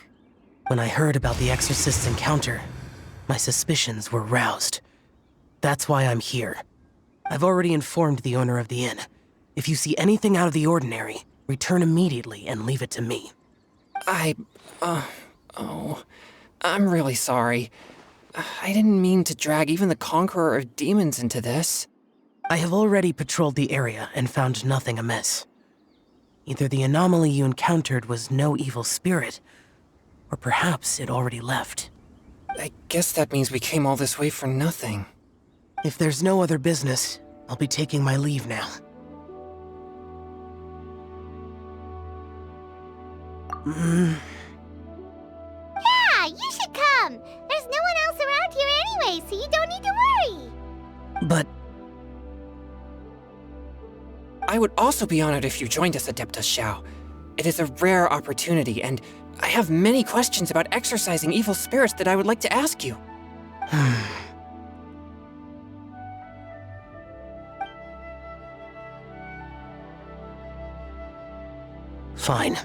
When I heard about the Exorcist's encounter, my suspicions were roused. That's why I'm here. I've already informed the owner of the inn. If you see anything out of the ordinary, return immediately and leave it to me. I'm really sorry. I didn't mean to drag even the Conqueror of Demons into this. I have already patrolled the area and found nothing amiss. Either the anomaly you encountered was no evil spirit, or perhaps it already left. I guess that means we came all this way for nothing. If there's no other business, I'll be taking my leave now. Yeah, you should come. There's no one else around here anyway, so you don't need to worry. But I would also be honored if you joined us, Adeptus Xiao. It is a rare opportunity, and I have many questions about exorcising evil spirits that I would like to ask you. Fine.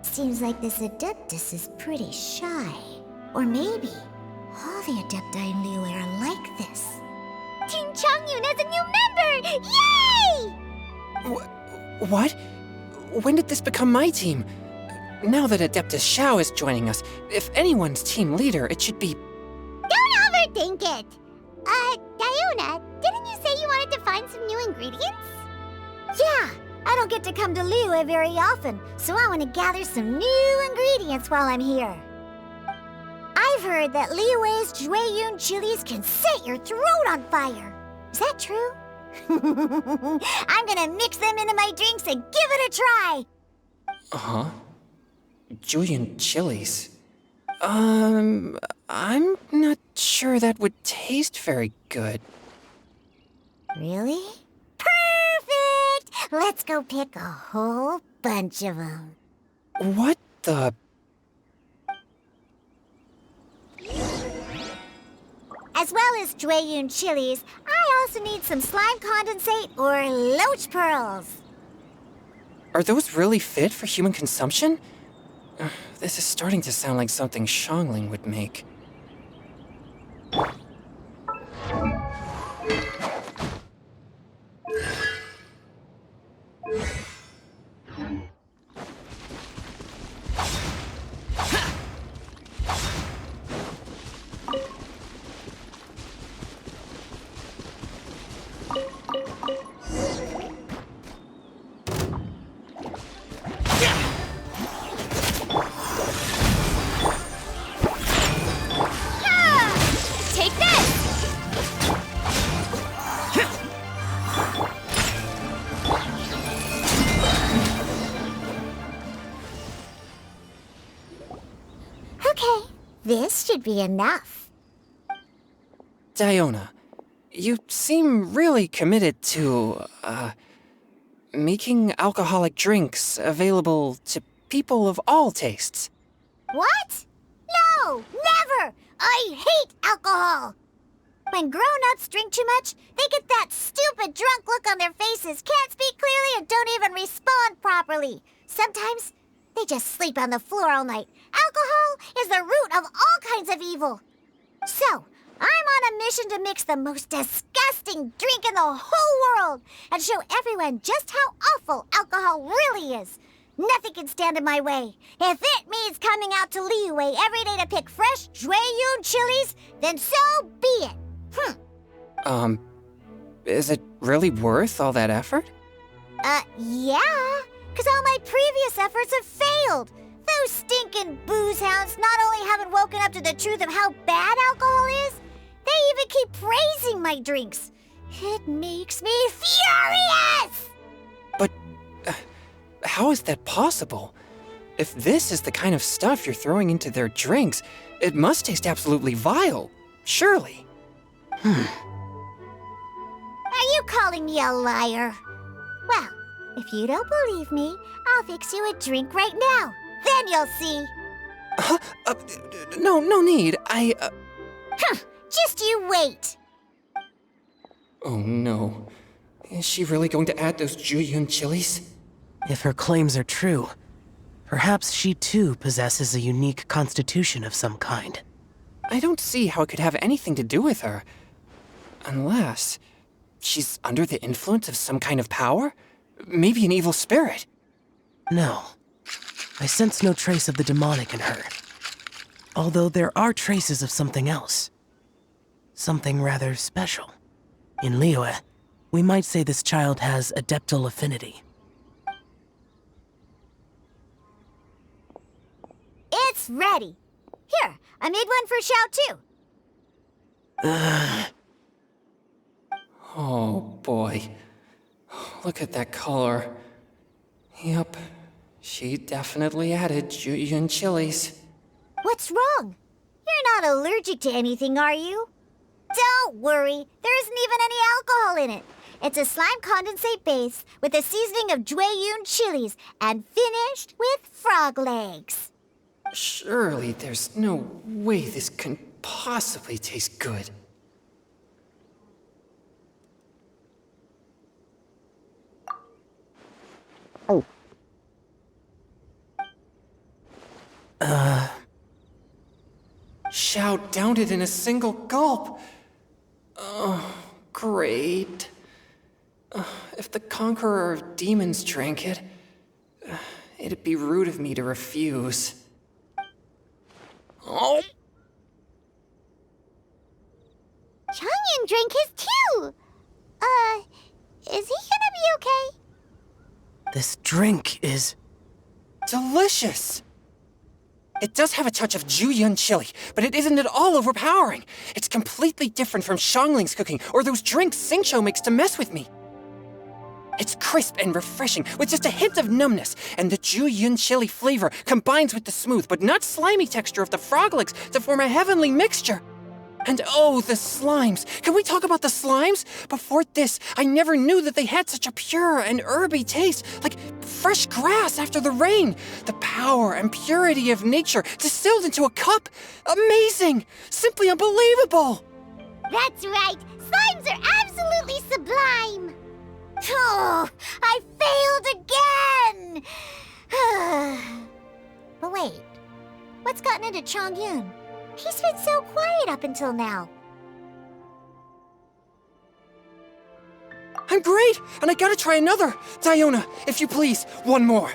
Seems like this Adeptus is pretty shy. Or maybe all the Adepti in Liyue are like this. Team Changyun has a new member! Yay! What? When did this become my team? Now that Adeptus Xiao is joining us, if anyone's team leader, it should be... Don't overthink it! Diona, didn't you say you wanted to find some new ingredients? Yeah, I don't get to come to Liyue very often, so I want to gather some new ingredients while I'm here. I've heard that Liyue's Jueyun chilies can set your throat on fire. Is that true? I'm gonna mix them into my drinks and give it a try! Uh-huh. Julian chilies. I'm not sure that would taste very good. Really? Perfect! Let's go pick a whole bunch of them. What the... As well as Jueyun chilies, I also need some slime condensate or loach pearls. Are those really fit for human consumption? This is starting to sound like something Xiangling would make. Take this! Okay, this should be enough. Diona, you seem really committed to, making alcoholic drinks available to people of all tastes. What? No, never! I hate alcohol! When grown-ups drink too much, they get that stupid drunk look on their faces, can't speak clearly, and don't even respond properly. Sometimes, they just sleep on the floor all night. Alcohol is the root of all kinds of evil. So, I'm on a mission to mix the most disgusting drink in the whole world and show everyone just how awful alcohol really is. Nothing can stand in my way. If it means coming out to Liyue every day to pick fresh Jueyun chilies, then so be it. Is it really worth all that effort? Yeah, because all my previous efforts have failed. Those stinking booze hounds not only haven't woken up to the truth of how bad alcohol is, they even keep praising my drinks. It makes me furious! But how is that possible? If this is the kind of stuff you're throwing into their drinks, it must taste absolutely vile, surely. Are you calling me a liar? Well, if you don't believe me, I'll fix you a drink right now. Then you'll see. No need. Just you wait. Oh no. Is she really going to add those Juyun chilies? If her claims are true, perhaps she too possesses a unique constitution of some kind. I don't see how it could have anything to do with her. Unless she's under the influence of some kind of power? Maybe an evil spirit. No. I sense no trace of the demonic in her. Although there are traces of something else. Something rather special. In Liyue, we might say this child has adeptal affinity. It's ready. Here, I made one for Xiao too. Oh boy. Look at that color. Yep, she definitely added Juyun chilies. What's wrong? You're not allergic to anything, are you? Don't worry, there isn't even any alcohol in it. It's a slime condensate base with a seasoning of Jueyun chilies and finished with frog legs. Surely there's no way this can possibly taste good. Xiao downed it in a single gulp. Oh, great. If the Conqueror of Demons drank it, it'd be rude of me to refuse. Oh! Changyun drank his too. Is he gonna be okay? This drink is... delicious! It does have a touch of Juyun chili, but it isn't at all overpowering. It's completely different from Xiangling's cooking or those drinks Xingqiu makes to mess with me. It's crisp and refreshing, with just a hint of numbness, and the Juyun chili flavor combines with the smooth but not slimy texture of the frog legs to form a heavenly mixture. And oh, the slimes! Can we talk about the slimes? Before this, I never knew that they had such a pure and herby taste, like fresh grass after the rain. The power and purity of nature distilled into a cup. Amazing! Simply unbelievable! That's right, slimes are absolutely sublime. Oh, I failed again! But wait, what's gotten into Changyun? He's been so quiet up until now. I'm great, and I gotta try another. Diona, if you please, one more.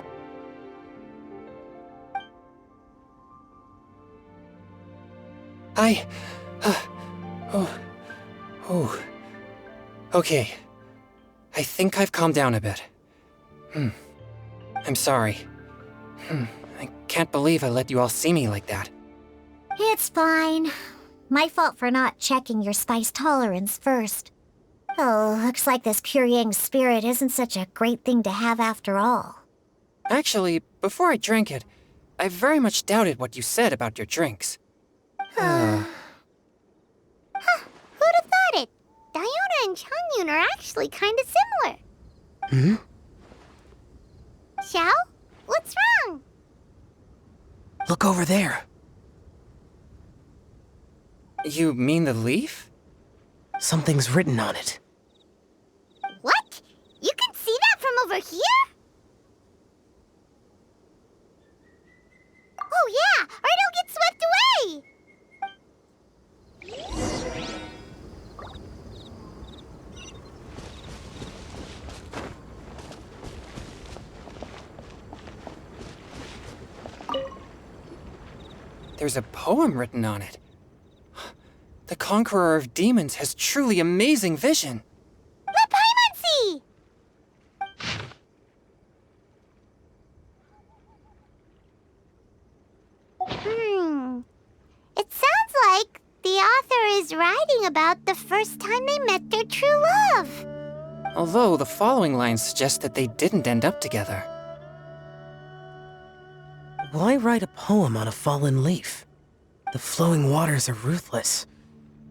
Okay. I think I've calmed down a bit. I'm sorry. I can't believe I let you all see me like that. It's fine. My fault for not checking your spice tolerance first. Oh, looks like this pure yang spirit isn't such a great thing to have after all. Actually, before I drank it, I very much doubted what you said about your drinks. Who'd have thought it? Diona and Changyun are actually kind of similar. Xiao? What's wrong? Look over there. You mean the leaf? Something's written on it. What? You can see that from over here? Oh yeah, or it'll get swept away! There's a poem written on it. The Conqueror of Demons has truly amazing vision. Let Paimon see! It sounds like the author is writing about the first time they met their true love. Although the following lines suggest that they didn't end up together. Why write a poem on a fallen leaf? The flowing waters are ruthless.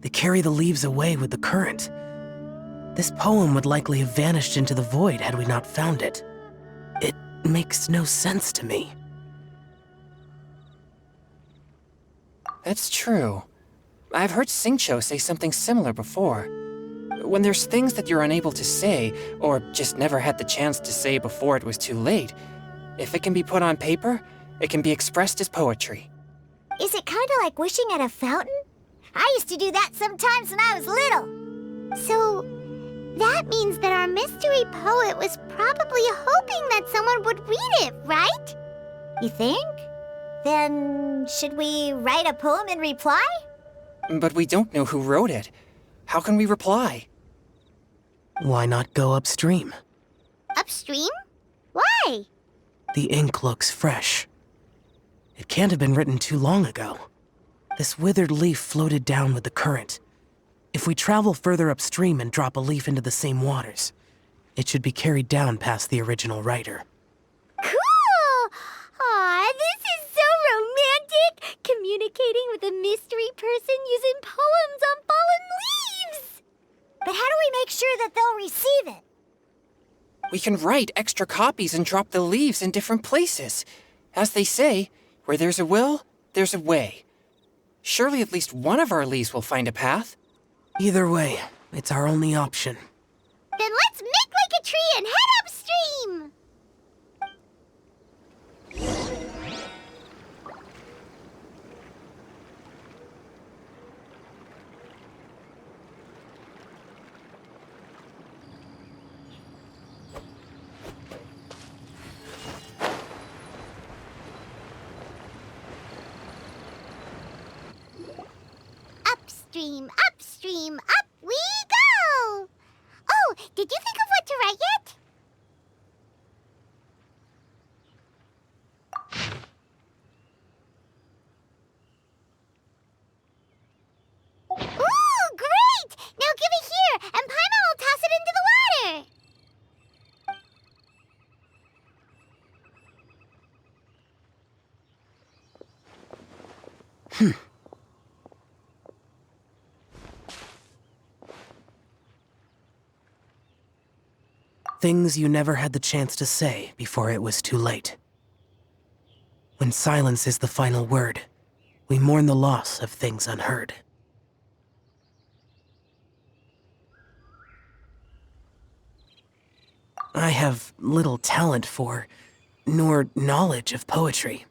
They carry the leaves away with the current. This poem would likely have vanished into the void had we not found it. It makes no sense to me. That's true. I've heard Xingqiu say something similar before. when there's things that you're unable to say, or just never had the chance to say before it was too late, if it can be put on paper, it can be expressed as poetry. Is it kind of like wishing at a fountain? I used to do that sometimes when I was little. So, that means that our mystery poet was probably hoping that someone would read it, right? You think? Then, should we write a poem in reply? But we don't know who wrote it. How can we reply? Why not go upstream? Upstream? Why? The ink looks fresh. It can't have been written too long ago. This withered leaf floated down with the current. If we travel further upstream and drop a leaf into the same waters, it should be carried down past the original writer. Cool! Aw, this is so romantic! Communicating with a mystery person using poems on fallen leaves! But how do we make sure that they'll receive it? We can write extra copies and drop the leaves in different places. As they say, where there's a will, there's a way. Surely at least one of our leaves will find a path. Either way, it's our only option. Then let's make like a tree and head upstream! Upstream, upstream, up we go! Oh, did you think of what to write yet? Ooh, great! Now give it here, and Paimon will toss it into the water! Things you never had the chance to say before it was too late. When silence is the final word, we mourn the loss of things unheard. I have little talent for, nor knowledge of poetry.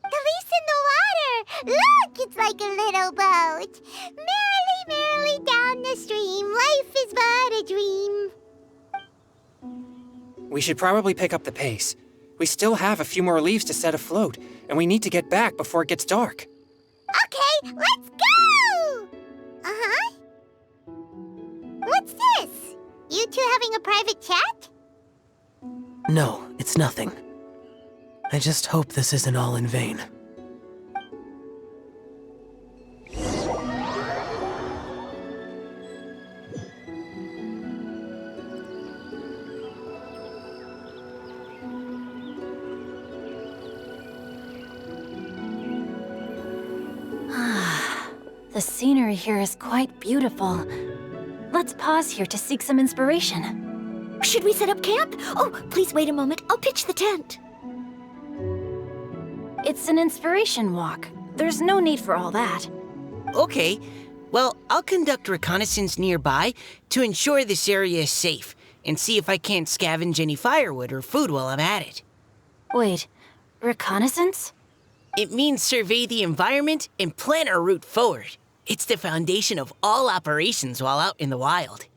The leaf's in the water! Look, it's like a little boat! Merrily, merrily down the stream, life is but a dream. We should probably pick up the pace. We still have a few more leaves to set afloat, and we need to get back before it gets dark. Okay, let's go! Uh-huh. What's this? You two having a private chat? No, it's nothing. I just hope this isn't all in vain. The scenery here is quite beautiful. Let's pause here to seek some inspiration. Should we set up camp? Oh, please wait a moment. I'll pitch the tent. It's an inspiration walk. There's no need for all that. Okay, well, I'll conduct reconnaissance nearby to ensure this area is safe and see if I can't scavenge any firewood or food while I'm at it. Wait, reconnaissance? It means survey the environment and plan our route forward. It's the foundation of all operations while out in the wild.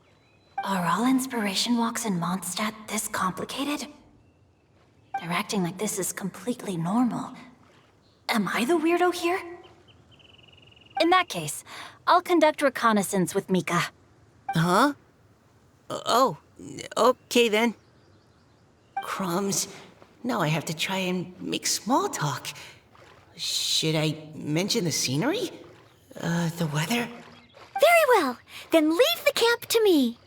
Are all inspiration walks in Mondstadt this complicated? They're acting like this is completely normal. Am I the weirdo here? In that case, I'll conduct reconnaissance with Mika. Huh? Oh, okay then. Crumbs. Now I have to try and make small talk. Should I mention the scenery? The weather? Very well. Then leave the camp to me.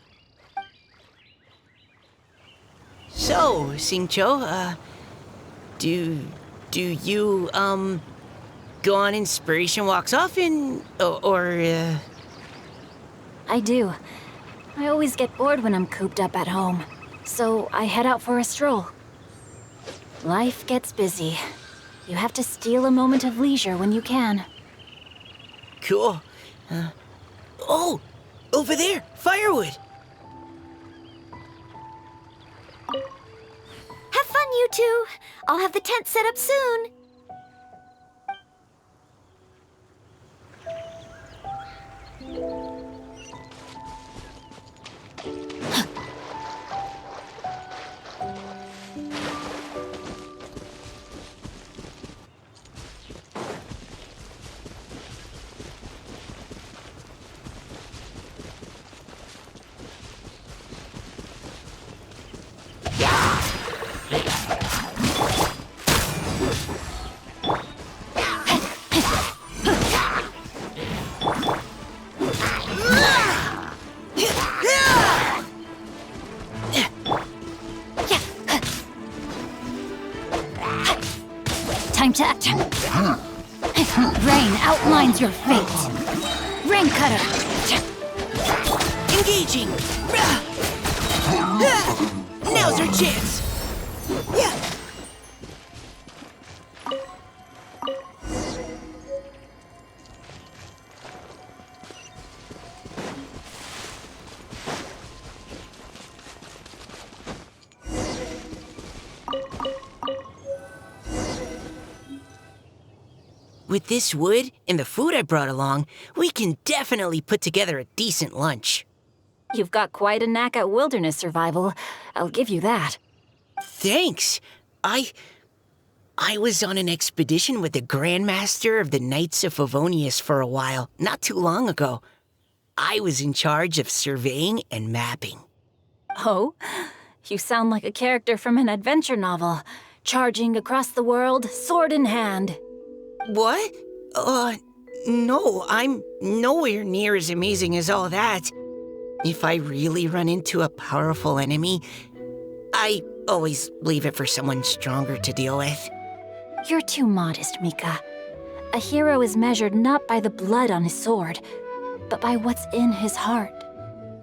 So, Xingqiu, do you, go on inspiration walks often, or? I do. I always get bored when I'm cooped up at home, so I head out for a stroll. Life gets busy. You have to steal a moment of leisure when you can. Cool. Oh, Over there, firewood. Have fun, you two. I'll have the tent set up soon. Time to act. Rain outlines your fate. Rain cutter. Engaging. Now's our chance. With this wood and the food I brought along, we can definitely put together a decent lunch. You've got quite a knack at wilderness survival. I'll give you that. Thanks. I was on an expedition with the Grandmaster of the Knights of Favonius for a while, not too long ago. I was in charge of surveying and mapping. Oh? You sound like a character from an adventure novel. Charging across the world, sword in hand. What? No, I'm nowhere near as amazing as all that. If I really run into a powerful enemy, I always leave it for someone stronger to deal with. You're too modest, Mika. A hero is measured not by the blood on his sword, but by what's in his heart.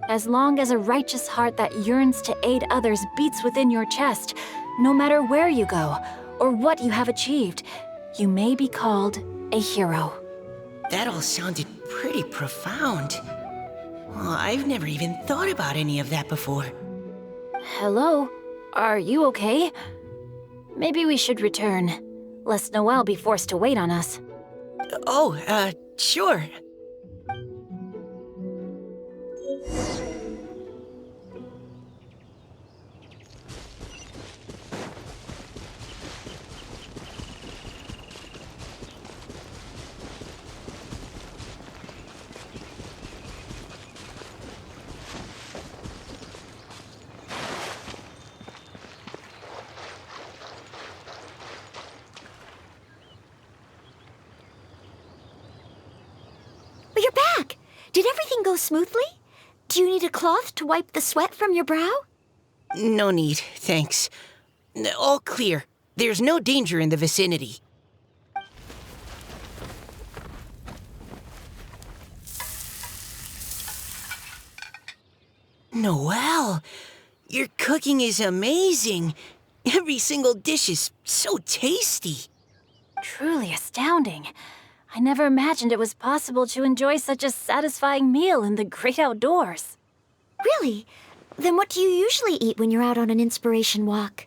As long as a righteous heart that yearns to aid others beats within your chest, no matter where you go or what you have achieved, you may be called a hero. That all sounded pretty profound. Well, I've never even thought about any of that before. Hello? Are you okay? Maybe we should return, lest Noelle be forced to wait on us. Oh, sure. But you're back! Did everything go smoothly? Do you need a cloth to wipe the sweat from your brow? No need, thanks. All clear. There's no danger in the vicinity. Noelle, your cooking is amazing. Every single dish is so tasty. Truly astounding. I never imagined it was possible to enjoy such a satisfying meal in the great outdoors. Really? Then what do you usually eat when you're out on an inspiration walk?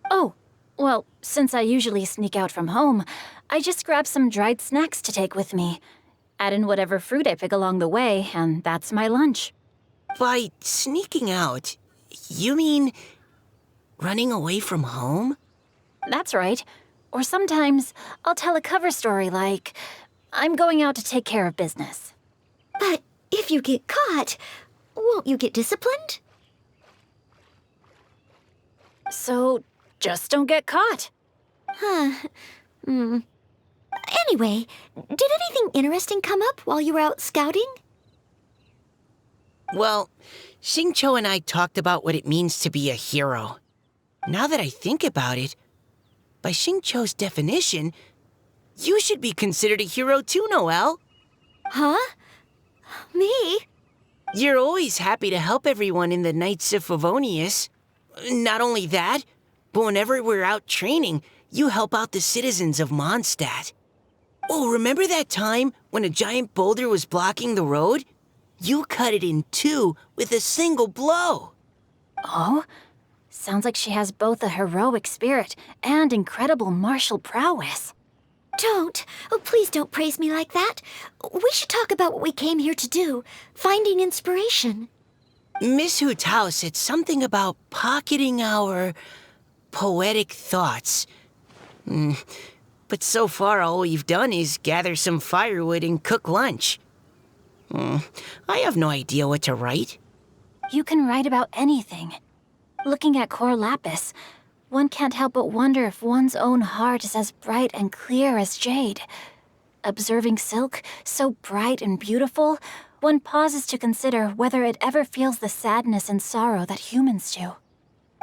Oh, well, since I usually sneak out from home, I just grab some dried snacks to take with me. Add in whatever fruit I pick along the way, and that's my lunch. By sneaking out, you mean running away from home? That's right. Or sometimes I'll tell a cover story like, I'm going out to take care of business. But if you get caught, won't you get disciplined? So just don't get caught. Anyway, did anything interesting come up while you were out scouting? Well, Xingqiu and I talked about what it means to be a hero. Now that I think about it, by Xingqiu's definition, you should be considered a hero too, Noelle. Huh? Me? You're always happy to help everyone in the Knights of Favonius. Not only that, but whenever we're out training, you help out the citizens of Mondstadt. Oh, remember that time when a giant boulder was blocking the road? You cut it in two with a single blow. Oh? Sounds like she has both a heroic spirit and incredible martial prowess. Don't. Oh, please don't praise me like that. We should talk about what we came here to do. Finding inspiration. Miss Hu Tao said something about pocketing our poetic thoughts. But so far, all we've done is gather some firewood and cook lunch. I have no idea what to write. You can write about anything. Looking at Cor Lapis, one can't help but wonder if one's own heart is as bright and clear as jade. Observing silk, so bright and beautiful, one pauses to consider whether it ever feels the sadness and sorrow that humans do.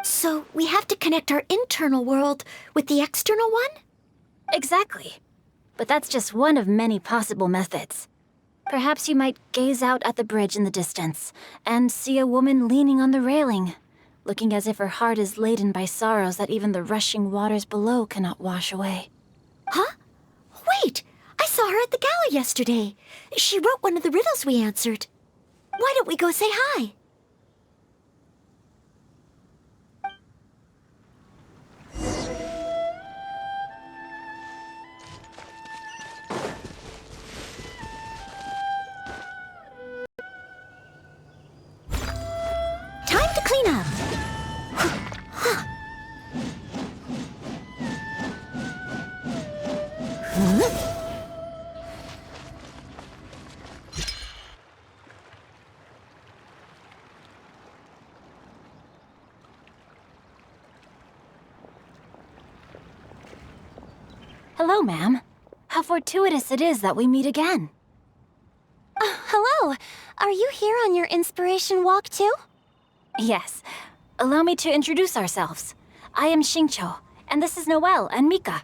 So we have to connect our internal world with the external one? Exactly. But that's just one of many possible methods. Perhaps you might gaze out at the bridge in the distance and see a woman leaning on the railing, looking as if her heart is laden by sorrows that even the rushing waters below cannot wash away. Huh? Wait! I saw her at the gala yesterday. She wrote one of the riddles we answered. Why don't we go say hi? Time to clean up. Hello, ma'am. How fortuitous it is that we meet again. Hello. Are you here on your inspiration walk too? Yes. Allow me to introduce ourselves. I am Xingqiu, and this is Noelle and Mika.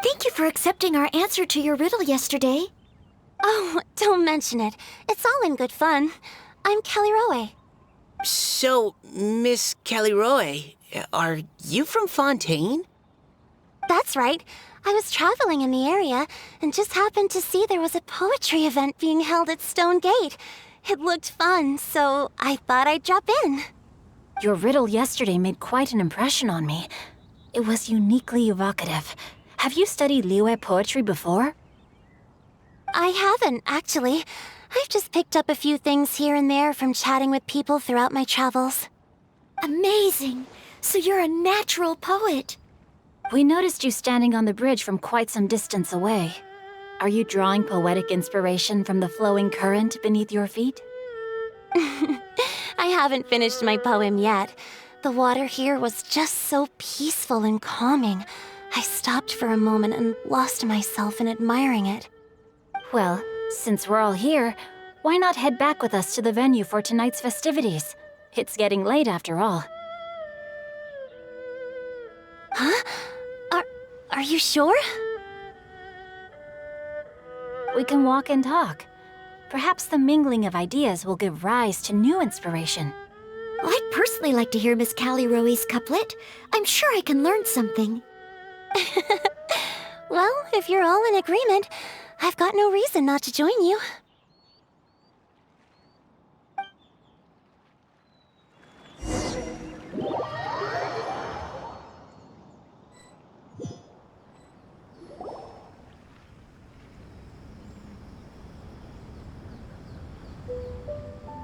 Thank you for accepting our answer to your riddle yesterday. Oh, don't mention it. It's all in good fun. I'm Kelly Roe. So, Miss Caliroe, are you from Fontaine? That's right. I was traveling in the area and just happened to see there was a poetry event being held at Stone Gate. It looked fun, so I thought I'd drop in. Your riddle yesterday made quite an impression on me. It was uniquely evocative. Have you studied Liyue poetry before? I haven't, actually. I've just picked up a few things here and there from chatting with people throughout my travels. Amazing! So you're a natural poet. We noticed you standing on the bridge from quite some distance away. Are you drawing poetic inspiration from the flowing current beneath your feet? I haven't finished my poem yet. The water here was just so peaceful and calming. I stopped for a moment and lost myself in admiring it. Well, since we're all here, why not head back with us to the venue for tonight's festivities? It's getting late after all. Huh? Are you sure? We can walk and talk. Perhaps the mingling of ideas will give rise to new inspiration. I'd personally like to hear Miss Callie Roe's couplet. I'm sure I can learn something. Well, if you're all in agreement, I've got no reason not to join you.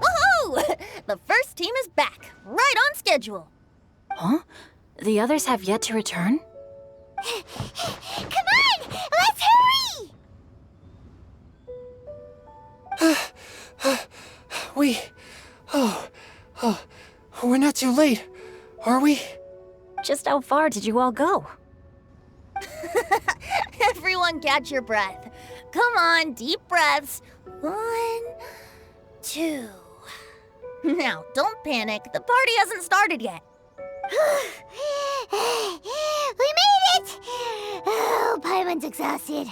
Woohoo! The first team is back, right on schedule. Huh? The others have yet to return? Come on! Let's hurry! We're not too late, are we? Just how far did you all go? Everyone catch your breath. Come on, deep breaths. 1, 2. Now, don't panic. The party hasn't started yet. We made it! Oh, Paimon's exhausted.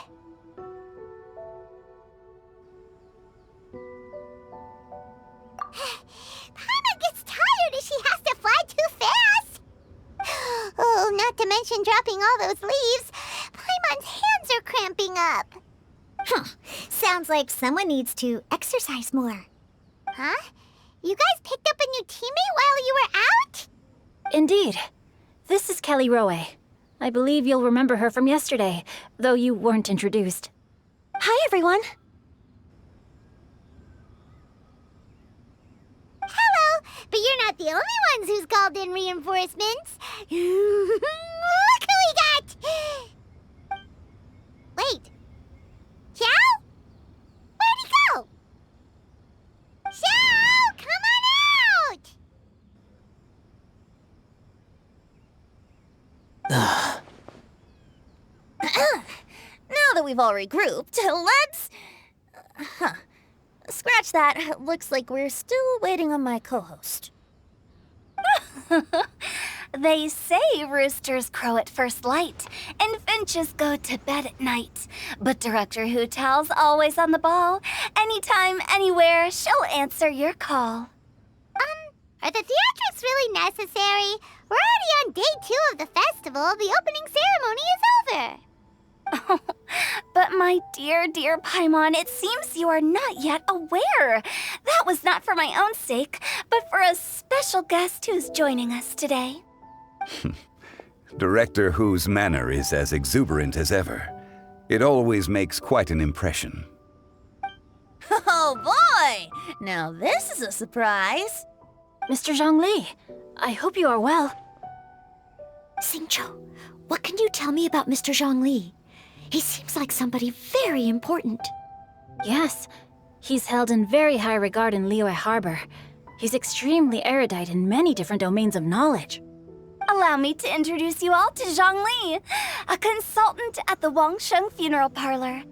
Paimon gets tired if she has to fly too fast. Oh, not to mention dropping all those leaves. Paimon's hands are cramping up. Sounds like someone needs to exercise more. Huh? You guys picked up a new teammate while you were out? Indeed. This is Kelly Rowe. I believe you'll remember her from yesterday, though you weren't introduced. Hi, everyone. Hello, but you're not the only ones who's called in reinforcements. Look who we got! Wait. Xiao? Where'd he go? Xiao, come on out! Now that we've all regrouped, let's... Scratch that. Looks like we're still waiting on my co-host. They say roosters crow at first light, and finches go to bed at night. But Director Hu Tao's always on the ball. Anytime, anywhere, she'll answer your call. Are the theatrics really necessary? We're already on day 2 of the festival. The opening ceremony is over. But my dear, dear Paimon, it seems you are not yet aware. That was not for my own sake, but for a special guest who's joining us today. Director Hu's manner is as exuberant as ever. It always makes quite an impression. Oh boy! Now this is a surprise. Mr. Zhongli, I hope you are well. Xingqiu, what can you tell me about Mr. Zhongli? He seems like somebody very important. Yes, he's held in very high regard in Liyue Harbor. He's extremely erudite in many different domains of knowledge. Allow me to introduce you all to Zhang Li, a consultant at the Wangsheng Funeral Parlor.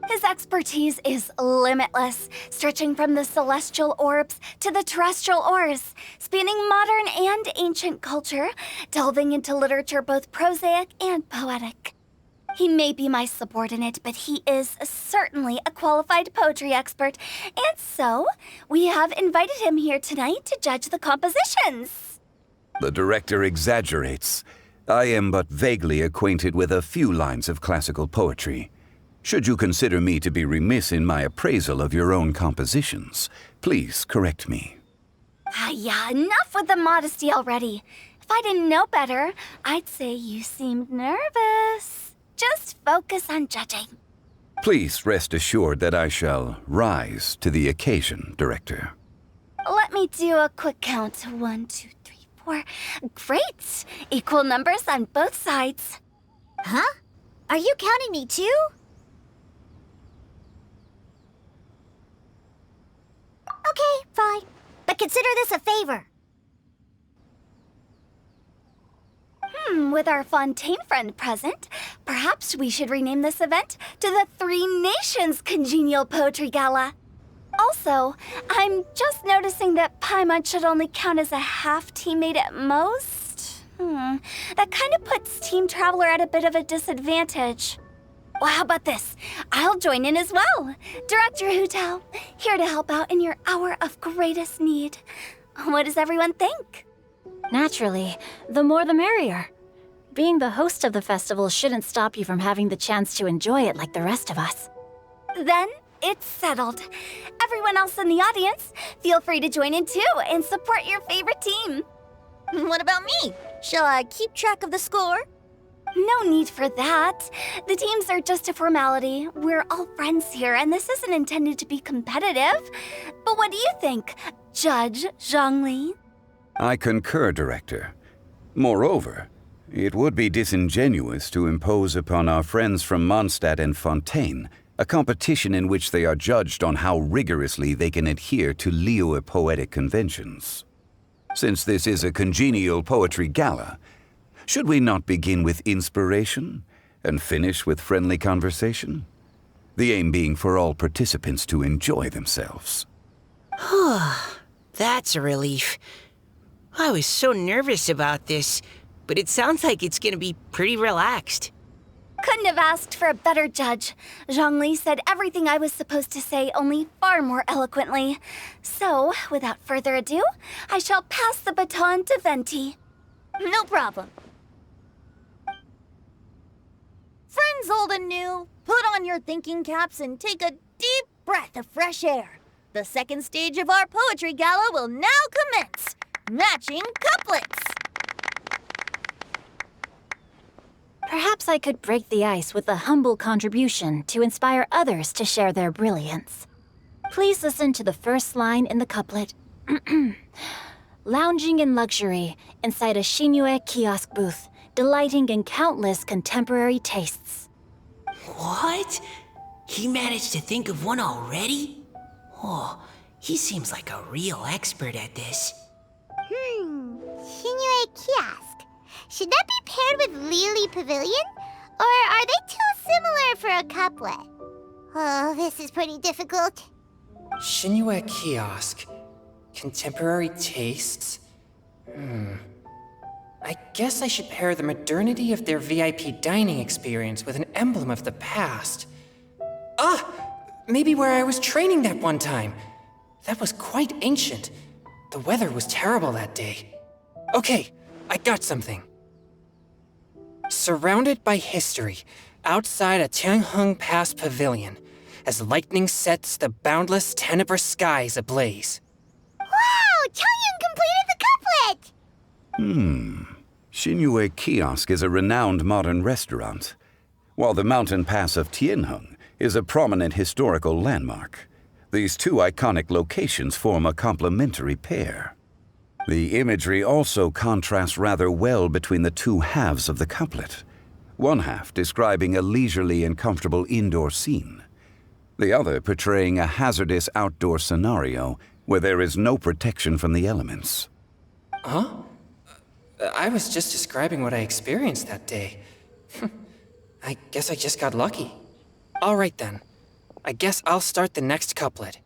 His expertise is limitless, stretching from the celestial orbs to the terrestrial ores, spanning modern and ancient culture, delving into literature both prosaic and poetic. He may be my subordinate, but he is certainly a qualified poetry expert, and so we have invited him here tonight to judge the compositions. The director exaggerates. I am but vaguely acquainted with a few lines of classical poetry. Should you consider me to be remiss in my appraisal of your own compositions, please correct me. Yeah, enough with the modesty already. If I didn't know better, I'd say you seemed nervous. Just focus on judging. Please rest assured that I shall rise to the occasion, Director. Let me do a quick count. 1, 2, 3, 4. Great! Equal numbers on both sides. Huh? Are you counting me too? Okay, fine. But consider this a favor. With our Fontaine friend present, perhaps we should rename this event to the Three Nations Congenial Poetry Gala. Also, I'm just noticing that Paimon should only count as a half teammate at most. That kind of puts Team Traveler at a bit of a disadvantage. Well, how about this? I'll join in as well. Director Hu Tao, here to help out in your hour of greatest need. What does everyone think? Naturally, the more the merrier. Being the host of the festival shouldn't stop you from having the chance to enjoy it like the rest of us. Then it's settled. Everyone else in the audience, feel free to join in too and support your favorite team. What about me? Shall I keep track of the score? No need for that. The teams are just a formality. We're all friends here, and this isn't intended to be competitive. But what do you think, Judge Zhongli? I concur, Director. Moreover, it would be disingenuous to impose upon our friends from Mondstadt and Fontaine a competition in which they are judged on how rigorously they can adhere to Liyue poetic conventions. Since this is a congenial poetry gala, should we not begin with inspiration and finish with friendly conversation? The aim being for all participants to enjoy themselves. That's a relief. I was so nervous about this, but it sounds like it's gonna be pretty relaxed. Couldn't have asked for a better judge. Zhongli said everything I was supposed to say, only far more eloquently. So, without further ado, I shall pass the baton to Venti. No problem. Friends old and new, put on your thinking caps and take a deep breath of fresh air. The second stage of our poetry gala will now commence. Matching couplets. Perhaps I could break the ice with a humble contribution to inspire others to share their brilliance. Please listen to the first line in the couplet. Lounging in luxury inside a Shinue kiosk booth, delighting in countless contemporary tastes. What? He managed to think of one already? Oh, he seems like a real expert at this. Shinue Kiosk. Should that be paired with Lily Pavilion? Or are they too similar for a couplet? Oh, this is pretty difficult. Shinue Kiosk. Contemporary tastes? I guess I should pair the modernity of their VIP dining experience with an emblem of the past. Maybe where I was training that one time. That was quite ancient. The weather was terrible that day. Okay, I got something. Surrounded by history, outside a Tianheng Pass pavilion, as lightning sets the boundless tenebrous skies ablaze. Wow! Chongyun completed the couplet! Shinue Kiosk is a renowned modern restaurant, while the mountain pass of Tianheng is a prominent historical landmark. These two iconic locations form a complementary pair. The imagery also contrasts rather well between the two halves of the couplet, one half describing a leisurely and comfortable indoor scene, the other portraying a hazardous outdoor scenario where there is no protection from the elements. Huh? I was just describing what I experienced that day. I guess I just got lucky. All right then. I guess I'll start the next couplet.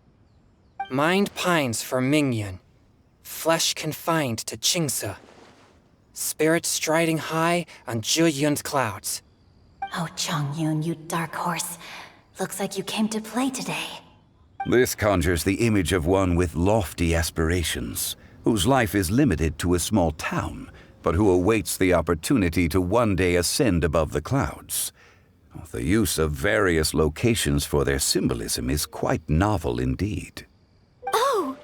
Mind pines for Mingyun, flesh confined to Qingse, spirit striding high on Zheyun's clouds. Oh, Chongyun, you dark horse. Looks like you came to play today. This conjures the image of one with lofty aspirations, whose life is limited to a small town, but who awaits the opportunity to one day ascend above the clouds. The use of various locations for their symbolism is quite novel indeed. Oh!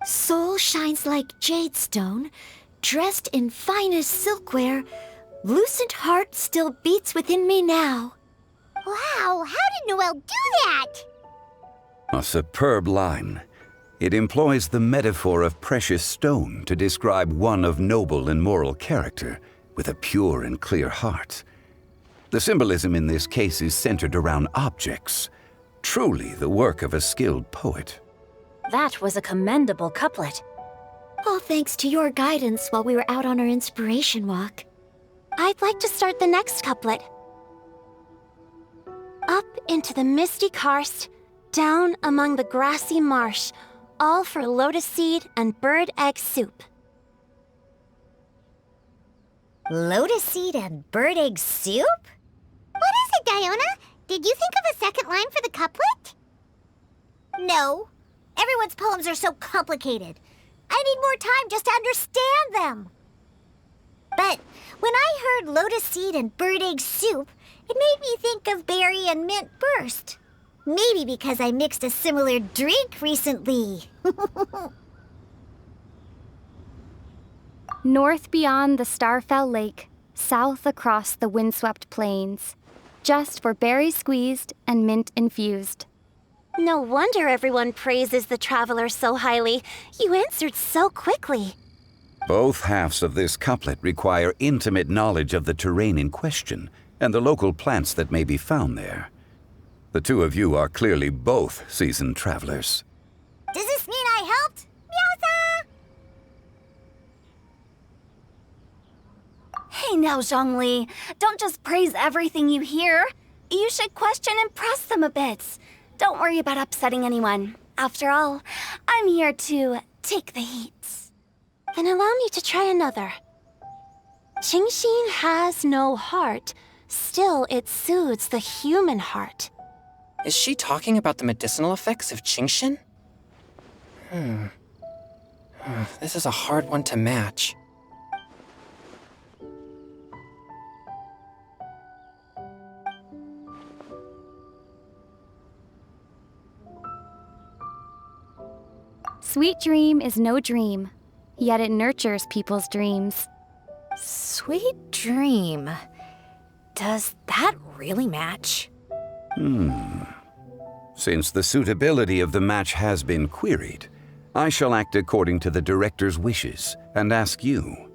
Soul shines like jade stone, dressed in finest silkware. Lucent heart still beats within me now. Wow, how did Noelle do that? A superb line. It employs the metaphor of precious stone to describe one of noble and moral character, with a pure and clear heart. The symbolism in this case is centered around objects, truly the work of a skilled poet. That was a commendable couplet. All thanks to your guidance while we were out on our inspiration walk. I'd like to start the next couplet. Up into the misty karst, down among the grassy marsh, all for lotus seed and bird egg soup. Lotus seed and bird egg soup? What is it, Diona? Did you think of a second line for the couplet? No. Everyone's poems are so complicated. I need more time just to understand them. But when I heard lotus seed and bird egg soup, it made me think of berry and mint burst. Maybe because I mixed a similar drink recently. North beyond the Starfell Lake, south across the windswept plains. Just for berry squeezed and mint infused. No wonder everyone praises the traveler so highly. You answered so quickly. Both halves of this couplet require intimate knowledge of the terrain in question and the local plants that may be found there. The two of you are clearly both seasoned travelers. Does this mean I helped? Meowsa! Hey now, Zhongli. Don't just praise everything you hear. You should question and press them a bit. Don't worry about upsetting anyone. After all, I'm here to take the heat. Then allow me to try another. Qingxin has no heart. Still, it soothes the human heart. Is she talking about the medicinal effects of Qingxin? This is a hard one to match. Sweet dream is no dream, yet it nurtures people's dreams. Sweet dream. Does that really match? Since the suitability of the match has been queried, I shall act according to the director's wishes and ask you,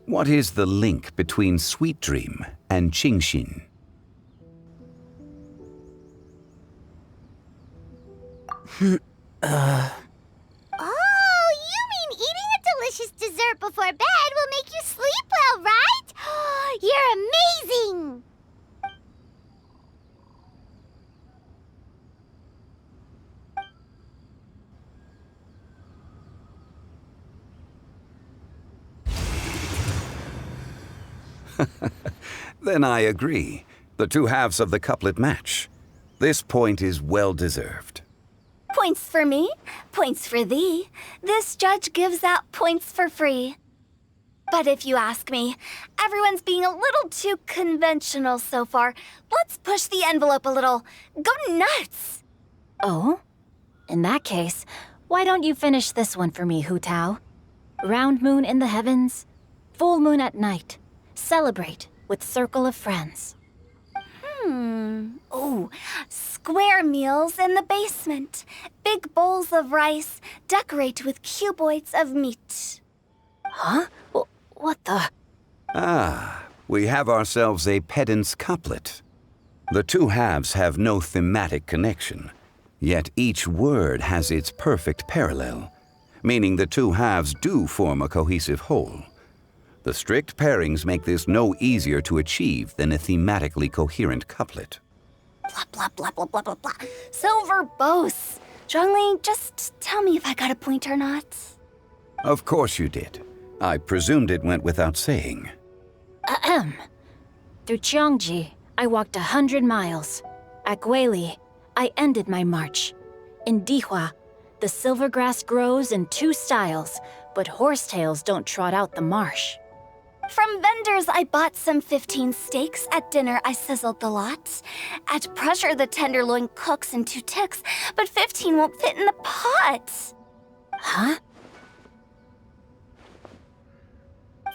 what is the link between Sweet Dream and Genshin? Oh, you mean eating a delicious dessert before bed will make you sleep well, right? You're amazing! Then I agree. The two halves of the couplet match. This point is well deserved. Points for me, points for thee. This judge gives out points for free. But if you ask me, everyone's being a little too conventional so far. Let's push the envelope a little. Go nuts! Oh? In that case, why don't you finish this one for me, Hu Tao? Round moon in the heavens, full moon at night. Celebrate with circle of friends. Oh, square meals in the basement. Big bowls of rice, decorate with cuboids of meat. Huh? What the? Ah, we have ourselves a pedant's couplet. The two halves have no thematic connection, yet each word has its perfect parallel, meaning the two halves do form a cohesive whole. The strict pairings make this no easier to achieve than a thematically coherent couplet. Blah, blah, blah, blah, blah, blah, blah. So verbose. Zhongli, just tell me if I got a point or not. Of course you did. I presumed it went without saying. Ahem. Through Cheongji, I walked 100 miles. At Guili, I ended my march. In Dihua, the silver grass grows in two styles, but horsetails don't trot out the marsh. From vendors, I bought some 15 steaks. At dinner, I sizzled the lot. At pressure, the tenderloin cooks in 2 ticks, but 15 won't fit in the pot. Huh?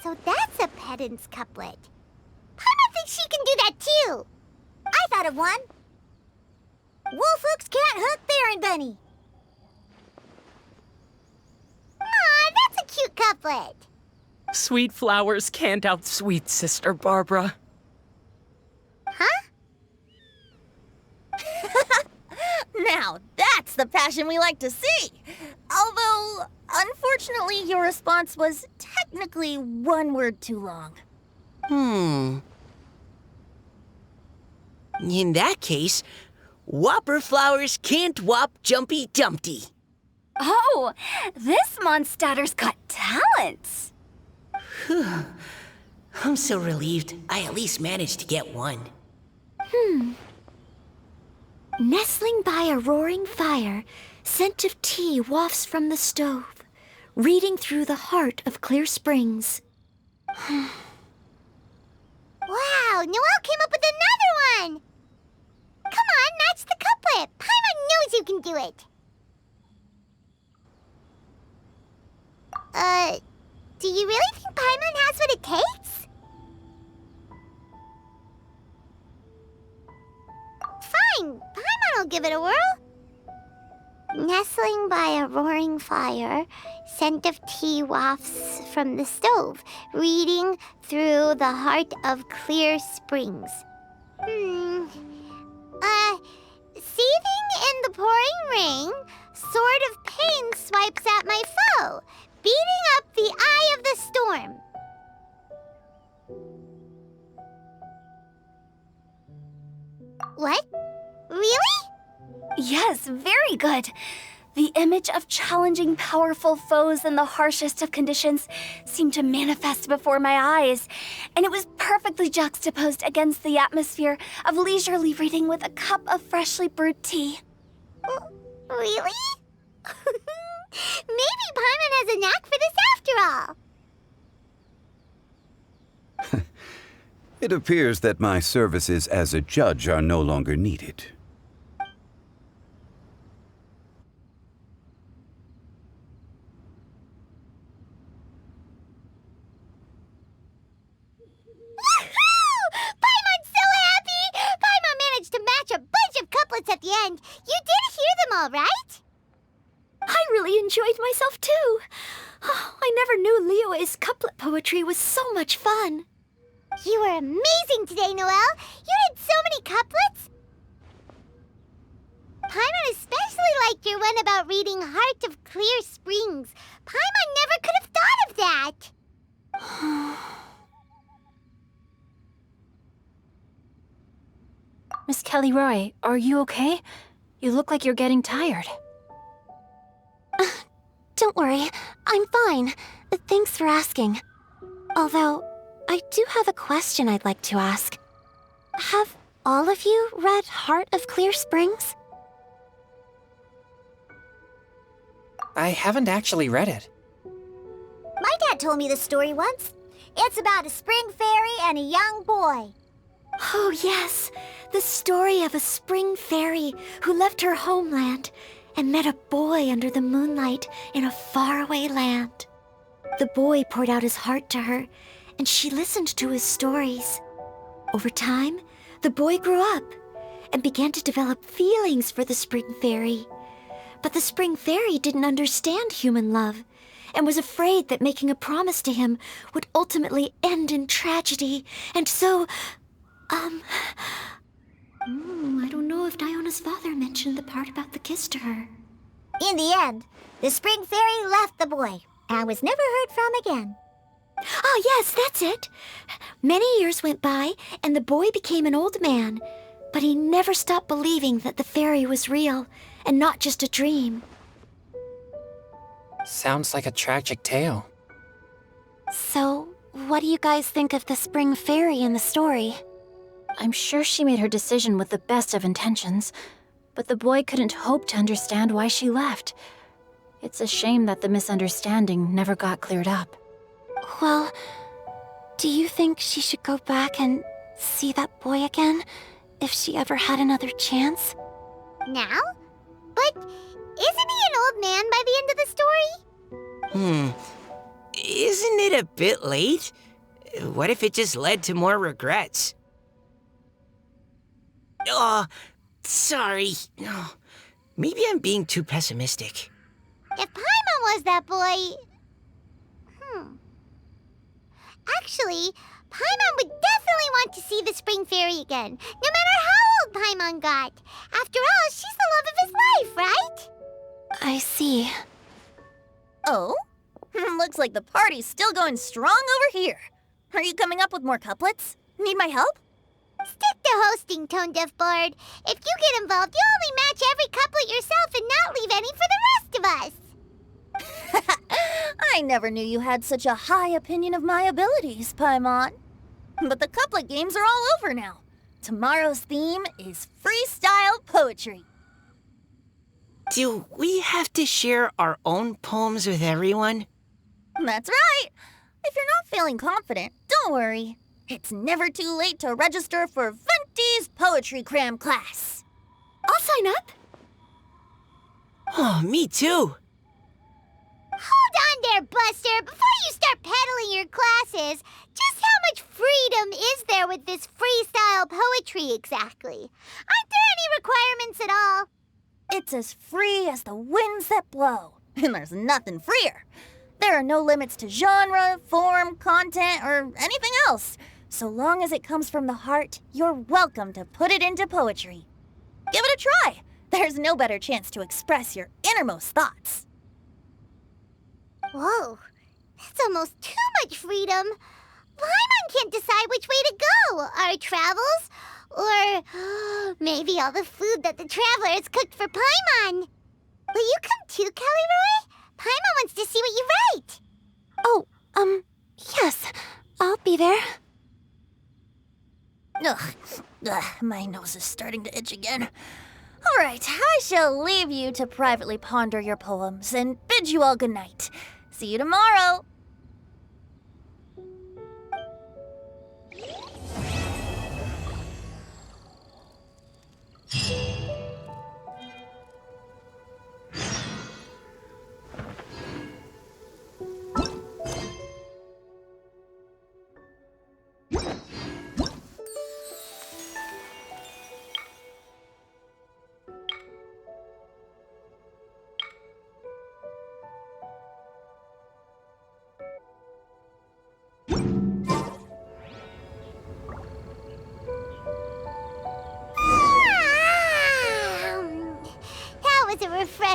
So that's a pedant's couplet. Paimon thinks she can do that too. I thought of one. Wolf hooks can't hook Baron Bunny. Aw, that's a cute couplet. Sweet flowers can't outsweet Sister Barbara. Huh? Now, that's the passion we like to see. Although, unfortunately, your response was technically one word too long. In that case, Whopper flowers can't whop Jumpy Dumpty. Oh, this Mondstadter's got talent. I'm so relieved I at least managed to get one. Nestling by a roaring fire, scent of tea wafts from the stove, reading through the heart of clear springs. Wow, Noelle came up with another one! Come on, match the couplet. Paimon knows you can do it. Do you really think Paimon has what it takes? Fine, Paimon will give it a whirl. Nestling by a roaring fire, scent of tea wafts from the stove, reading through the heart of clear springs. Seething in the pouring rain, sword of pain swipes at my foe, beating up the eye of the storm. What? Really? Yes, very good. The image of challenging powerful foes in the harshest of conditions seemed to manifest before my eyes, and it was perfectly juxtaposed against the atmosphere of leisurely reading with a cup of freshly brewed tea. Really? Maybe Paimon has a knack for this after all. It appears that my services as a judge are no longer needed. Paimon's so happy! Paimon managed to match a bunch of couplets at the end. You did hear them all, right? I really enjoyed myself too. Oh, I never knew Liyue's couplet poetry was so much fun. You were amazing today, Noelle. You did so many couplets. Paimon especially liked your one about reading Heart of Clear Springs. Paimon never could have thought of that. Miss Kelly Roy, are you okay? You look like you're getting tired. Don't worry, I'm fine. Thanks for asking. Although, I do have a question I'd like to ask. Have all of you read Heart of Clear Springs? I haven't actually read it. My dad told me this story once. It's about a spring fairy and a young boy. Oh, yes. The story of a spring fairy who left her homeland and met a boy under the moonlight in a faraway land. The boy poured out his heart to her, and she listened to his stories. Over time, the boy grew up and began to develop feelings for the spring fairy. But the spring fairy didn't understand human love and was afraid that making a promise to him would ultimately end in tragedy. And so, I don't know if Diona's father mentioned the part about the kiss to her. In the end, the spring fairy left the boy and was never heard from again. Oh, yes, that's it. Many years went by, and the boy became an old man, but he never stopped believing that the fairy was real and not just a dream. Sounds like a tragic tale. So, what do you guys think of the spring fairy in the story? I'm sure she made her decision with the best of intentions, but the boy couldn't hope to understand why she left. It's a shame that the misunderstanding never got cleared up. Well, do you think she should go back and see that boy again, if she ever had another chance? Now? But isn't he an old man by the end of the story? Isn't it a bit late? What if it just led to more regrets? Oh, sorry. Oh, maybe I'm being too pessimistic. If Paimon was that boy... Actually, Paimon would definitely want to see the spring fairy again, no matter how old Paimon got. After all, she's the love of his life, right? I see. Oh? Looks like the party's still going strong over here. Are you coming up with more couplets? Need my help? Stick to hosting, Tone Deaf Bard. If you get involved, you'll only match every couplet yourself and not leave any for the rest of us. I never knew you had such a high opinion of my abilities, Paimon. But the couplet games are all over now. Tomorrow's theme is freestyle poetry. Do we have to share our own poems with everyone? That's right. If you're not feeling confident, don't worry. It's never too late to register for Venti's Poetry Cram class. I'll sign up. Oh, me too. Hold on there, Buster. Before you start peddling your classes, just how much freedom is there with this freestyle poetry exactly? Aren't there any requirements at all? It's as free as the winds that blow, and there's nothing freer. There are no limits to genre, form, content, or anything else. So long as it comes from the heart, you're welcome to put it into poetry. Give it a try. There's no better chance to express your innermost thoughts. Whoa, that's almost too much freedom. Paimon can't decide which way to go. Our travels, or maybe all the food that the travelers cooked for Paimon. Will you come too, Kelly Roy? Paimon wants to see what you write. Oh, yes. I'll be there. Ugh, my nose is starting to itch again. All right, I shall leave you to privately ponder your poems and bid you all good night. See you tomorrow.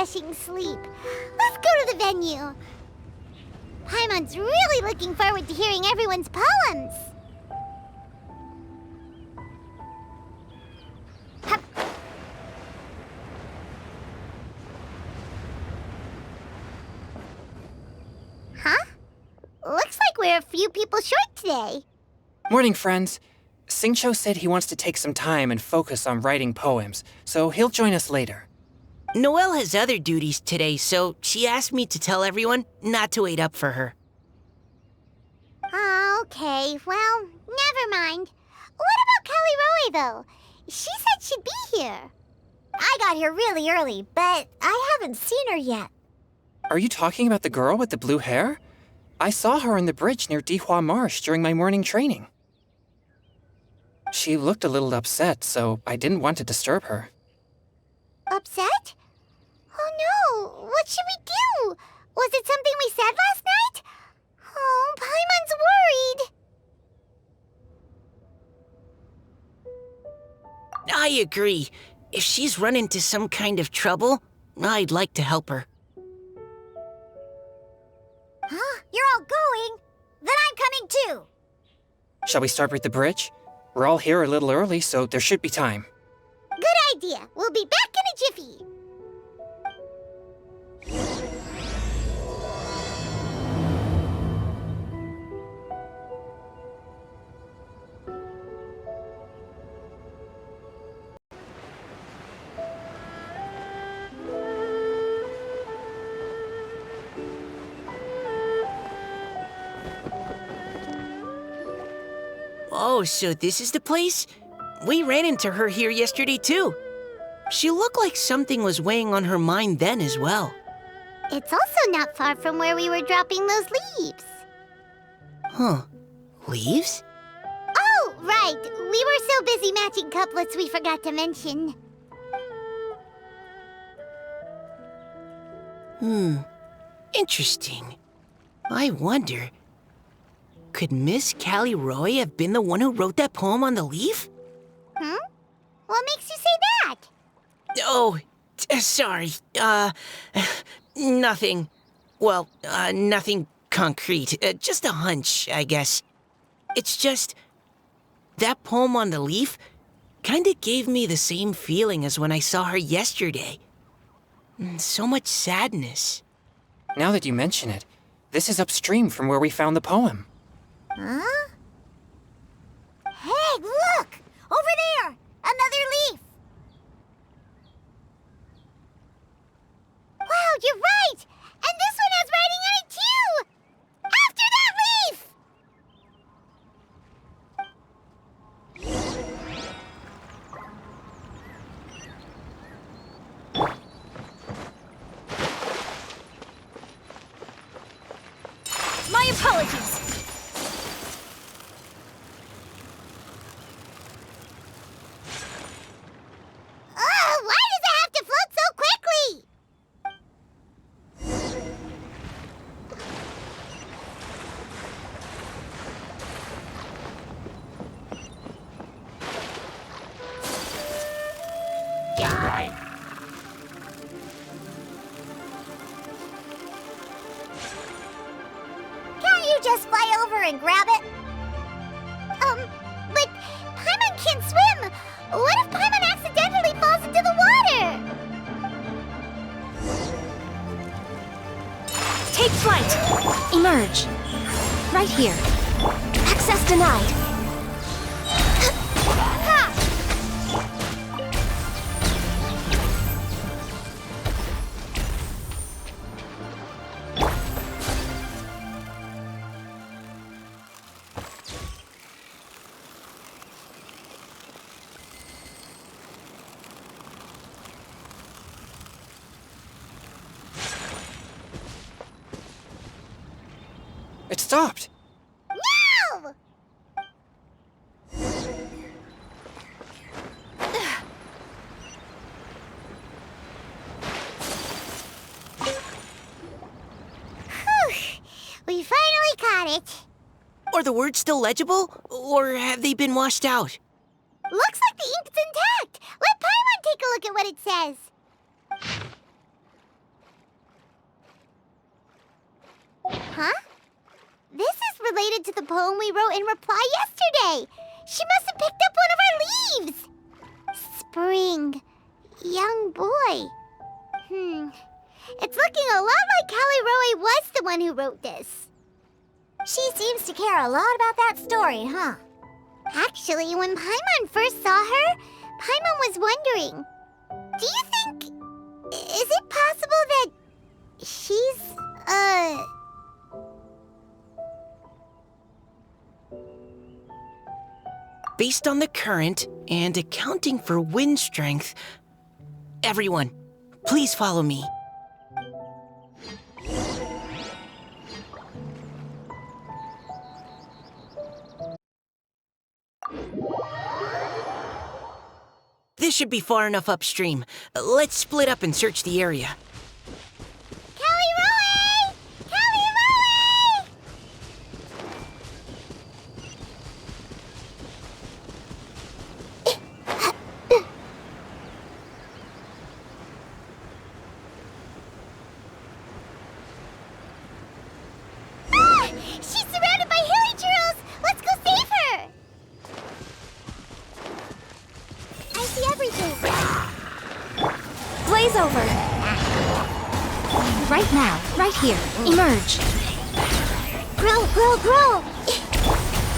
refreshing sleep. Let's go to the venue. Paimon's really looking forward to hearing everyone's poems. Hup. Huh? Looks like we're a few people short today. Morning, friends. Singcho said he wants to take some time and focus on writing poems, so he'll join us later. Noelle has other duties today, so she asked me to tell everyone not to wait up for her. Okay, well, never mind. What about Callie Roy, though? She said she'd be here. I got here really early, but I haven't seen her yet. Are you talking about the girl with the blue hair? I saw her on the bridge near Dihua Marsh during my morning training. She looked a little upset, so I didn't want to disturb her. Upset? Oh no, what should we do? Was it something we said last night? Oh, Paimon's worried. I agree. If she's run into some kind of trouble, I'd like to help her. Huh? You're all going? Then I'm coming too. Shall we start with the bridge? We're all here a little early, so there should be time. Good idea. We'll be back in a jiffy. Oh, so this is the place? We ran into her here yesterday, too. She looked like something was weighing on her mind then as well. It's also not far from where we were dropping those leaves. Huh. Leaves? Oh, right. We were so busy matching couplets we forgot to mention. Interesting. I wonder, could Miss Callie Roy have been the one who wrote that poem on the leaf? What makes you say that? Oh, sorry. Nothing. Well, nothing concrete. Just a hunch, I guess. It's just, that poem on the leaf kinda gave me the same feeling as when I saw her yesterday. So much sadness. Now that you mention it, this is upstream from where we found the poem. Huh? Hey, look! Over there! Another leaf! Wow, you're right! And this one has writing on it too! After that leaf! My apologies! Why does it have to float so quickly? Can't you just fly over and grab it? But Paimon can't swim. What if Paimon accidentally falls into the water? Take flight! Emerge. Right here. Access denied. It stopped! No! We finally caught it. Are the words still legible, or have they been washed out? Looks like the ink's intact. Let Paimon take a look at what it says. Huh? This is related to the poem we wrote in reply yesterday. She must have picked up one of our leaves. Spring. Young boy. It's looking a lot like Callie Roe was the one who wrote this. She seems to care a lot about that story, huh? Actually, when Paimon first saw her, Paimon was wondering, do you think... is it possible that she's, Based on the current and accounting for wind strength, everyone, please follow me. This should be far enough upstream. Let's split up and search the area. Callie Roe! Callie Roe! She's surrounded by hilly churls! Let's go save her! I see everything. Blaze over! Right now, right here. Emerge. Grow, grow, grow!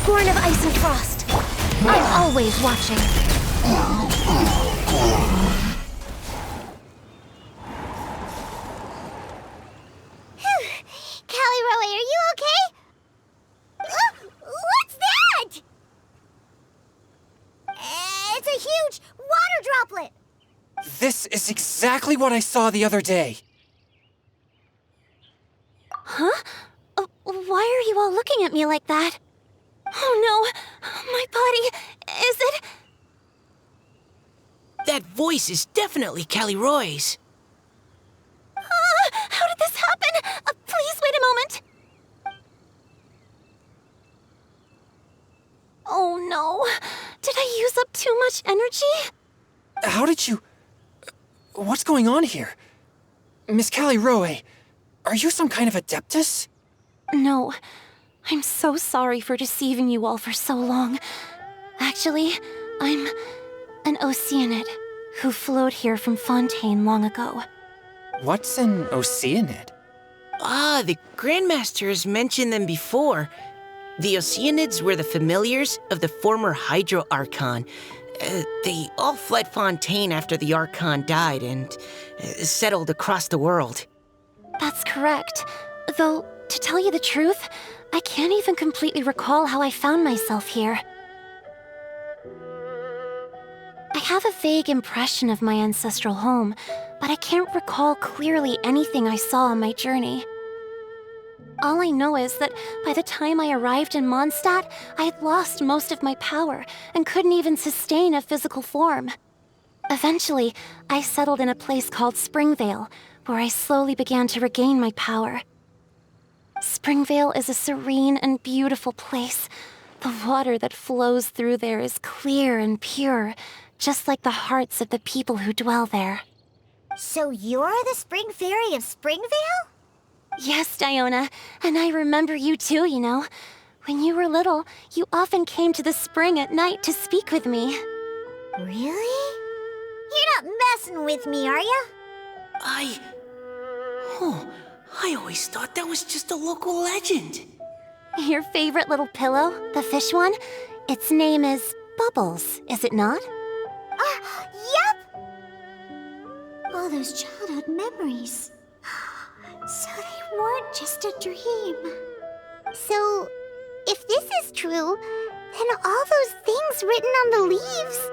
Born of ice and frost. I'm always watching. Callie Roe, are you okay? What's that? It's a huge water droplet. This is exactly what I saw the other day. Huh? Why are you all looking at me like that? Oh no! My body... is it... That voice is definitely Callie Roy's. How did this happen? Please wait a moment. Oh no. Did I use up too much energy? How did you... What's going on here? Miss Callie Roe, are you some kind of adeptus? No. I'm so sorry for deceiving you all for so long. Actually, I'm an Oceanid who flowed here from Fontaine long ago. What's an Oceanid? Ah, the Grandmaster has mentioned them before. The Oceanids were the familiars of the former Hydro Archon. They all fled Fontaine after the Archon died and settled across the world. That's correct. Though, to tell you the truth, I can't even completely recall how I found myself here. I have a vague impression of my ancestral home, but I can't recall clearly anything I saw on my journey. All I know is that by the time I arrived in Mondstadt, I had lost most of my power and couldn't even sustain a physical form. Eventually, I settled in a place called Springvale, where I slowly began to regain my power. Springvale is a serene and beautiful place. The water that flows through there is clear and pure, just like the hearts of the people who dwell there. So you're the Spring Fairy of Springvale? Yes, Diona, and I remember you too, you know. When you were little, you often came to the spring at night to speak with me. Really? You're not messing with me, are you? I always thought that was just a local legend. Your favorite little pillow, the fish one? Its name is Bubbles, is it not? Yep! All those childhood memories. So they weren't just a dream. So, if this is true, then all those things written on the leaves...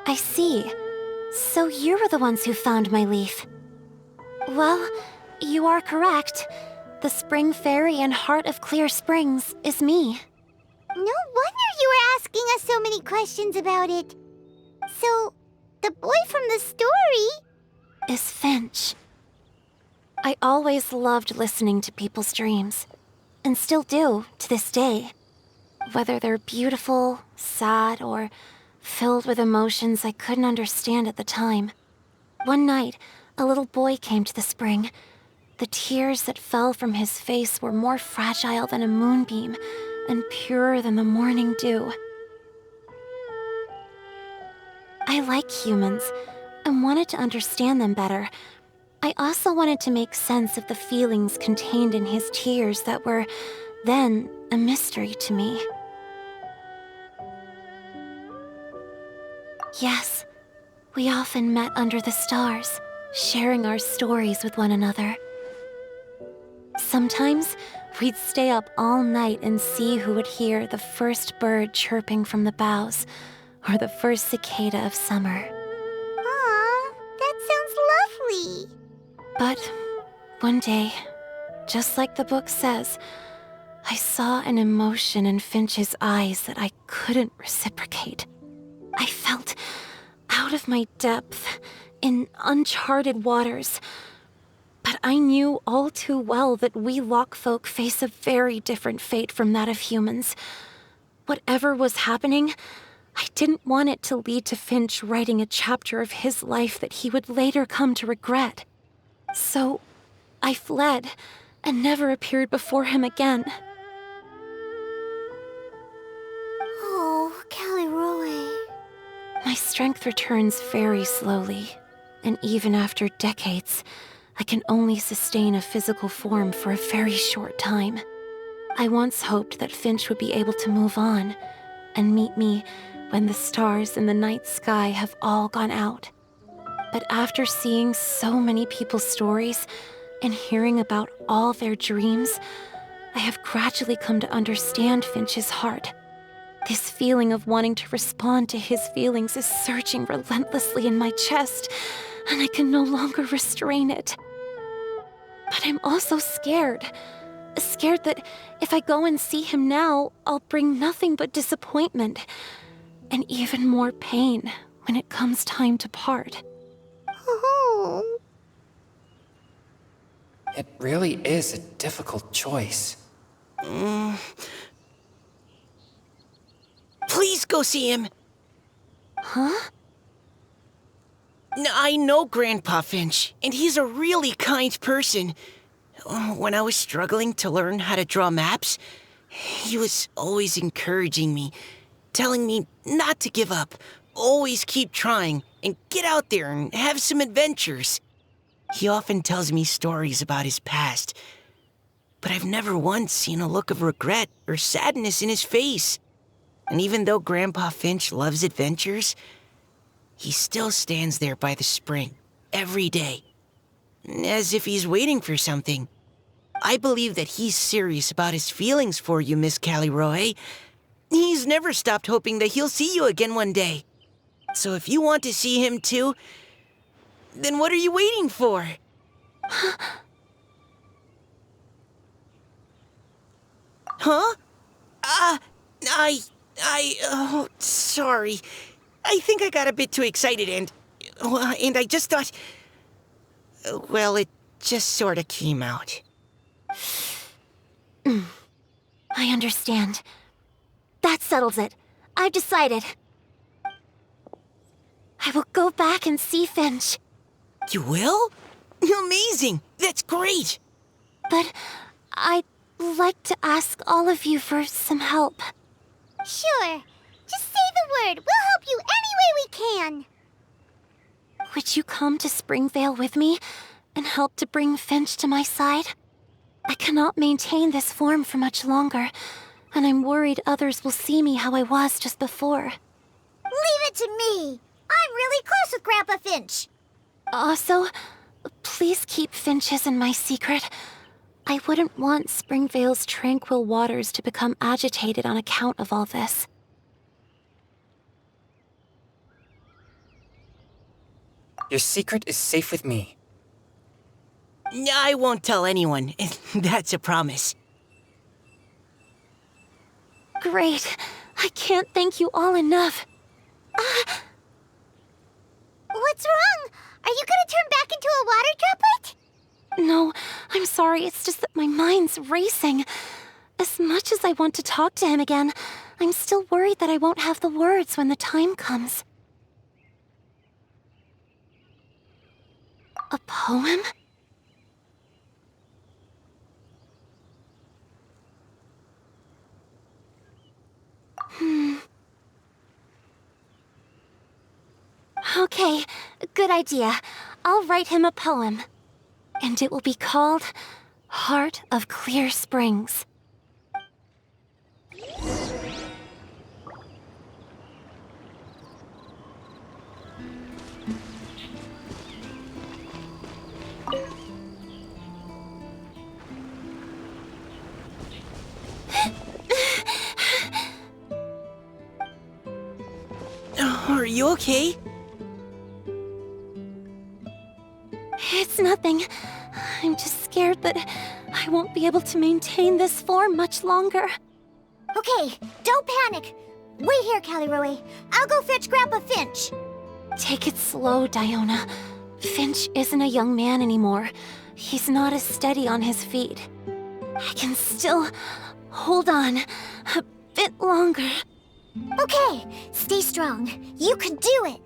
I see. So you were the ones who found my leaf. Well, you are correct. The Spring Fairy and Heart of Clear Springs is me. No wonder you were asking us so many questions about it. So, the boy from the story... is Finch. I always loved listening to people's dreams, and still do to this day. Whether they're beautiful, sad, or filled with emotions I couldn't understand at the time. One night, a little boy came to the spring. The tears that fell from his face were more fragile than a moonbeam and purer than the morning dew. I like humans and wanted to understand them better. I also wanted to make sense of the feelings contained in his tears that were then a mystery to me. Yes, we often met under the stars, sharing our stories with one another. Sometimes, we'd stay up all night and see who would hear the first bird chirping from the boughs, or the first cicada of summer. Aw, that sounds lovely. But one day, just like the book says, I saw an emotion in Finch's eyes that I couldn't reciprocate. I felt out of my depth, in uncharted waters. But I knew all too well that we Lockfolk face a very different fate from that of humans. Whatever was happening, I didn't want it to lead to Finch writing a chapter of his life that he would later come to regret. So, I fled, and never appeared before him again. Oh, Caliroe. My strength returns very slowly, and even after decades, I can only sustain a physical form for a very short time. I once hoped that Finch would be able to move on, and meet me when the stars in the night sky have all gone out. But after seeing so many people's stories, and hearing about all their dreams, I have gradually come to understand Finch's heart. This feeling of wanting to respond to his feelings is surging relentlessly in my chest, and I can no longer restrain it. But I'm also scared. Scared that if I go and see him now, I'll bring nothing but disappointment, and even more pain when it comes time to part. Oh. It really is a difficult choice. Please go see him. Huh? I know Grandpa Finch, and he's a really kind person. When I was struggling to learn how to draw maps, he was always encouraging me, telling me not to give up, always keep trying, and get out there and have some adventures. He often tells me stories about his past, but I've never once seen a look of regret or sadness in his face. And even though Grandpa Finch loves adventures, he still stands there by the spring, every day, as if he's waiting for something. I believe that he's serious about his feelings for you, Miss Caliroe. He's never stopped hoping that he'll see you again one day. So if you want to see him too, then what are you waiting for? Huh? Oh, sorry. I think I got a bit too excited and I just thought, well, it just sort of came out. I understand. That settles it. I've decided. I will go back and see Finch. You will? Amazing! That's great! But I'd like to ask all of you for some help. Sure. Just say the word. We'll help you any way we can. Would you come to Springvale with me and help to bring Finch to my side? I cannot maintain this form for much longer, and I'm worried others will see me how I was just before. Leave it to me. I'm really close with Grandpa Finch. Also, please keep Finch's in my secret. I wouldn't want Springvale's tranquil waters to become agitated on account of all this. Your secret is safe with me. I won't tell anyone. That's a promise. Great. I can't thank you all enough. What's wrong? Are you gonna turn back into a water droplet? No, I'm sorry. It's just that my mind's racing. As much as I want to talk to him again, I'm still worried that I won't have the words when the time comes. A poem? Okay, good idea. I'll write him a poem. And it will be called Heart of Clear Springs. Are you okay? It's nothing. I'm just scared that I won't be able to maintain this form much longer. Okay, don't panic. Wait here, Caliroe. I'll go fetch Grandpa Finch. Take it slow, Diona. Finch isn't a young man anymore. He's not as steady on his feet. I can still hold on a bit longer. Okay, stay strong. You can do it.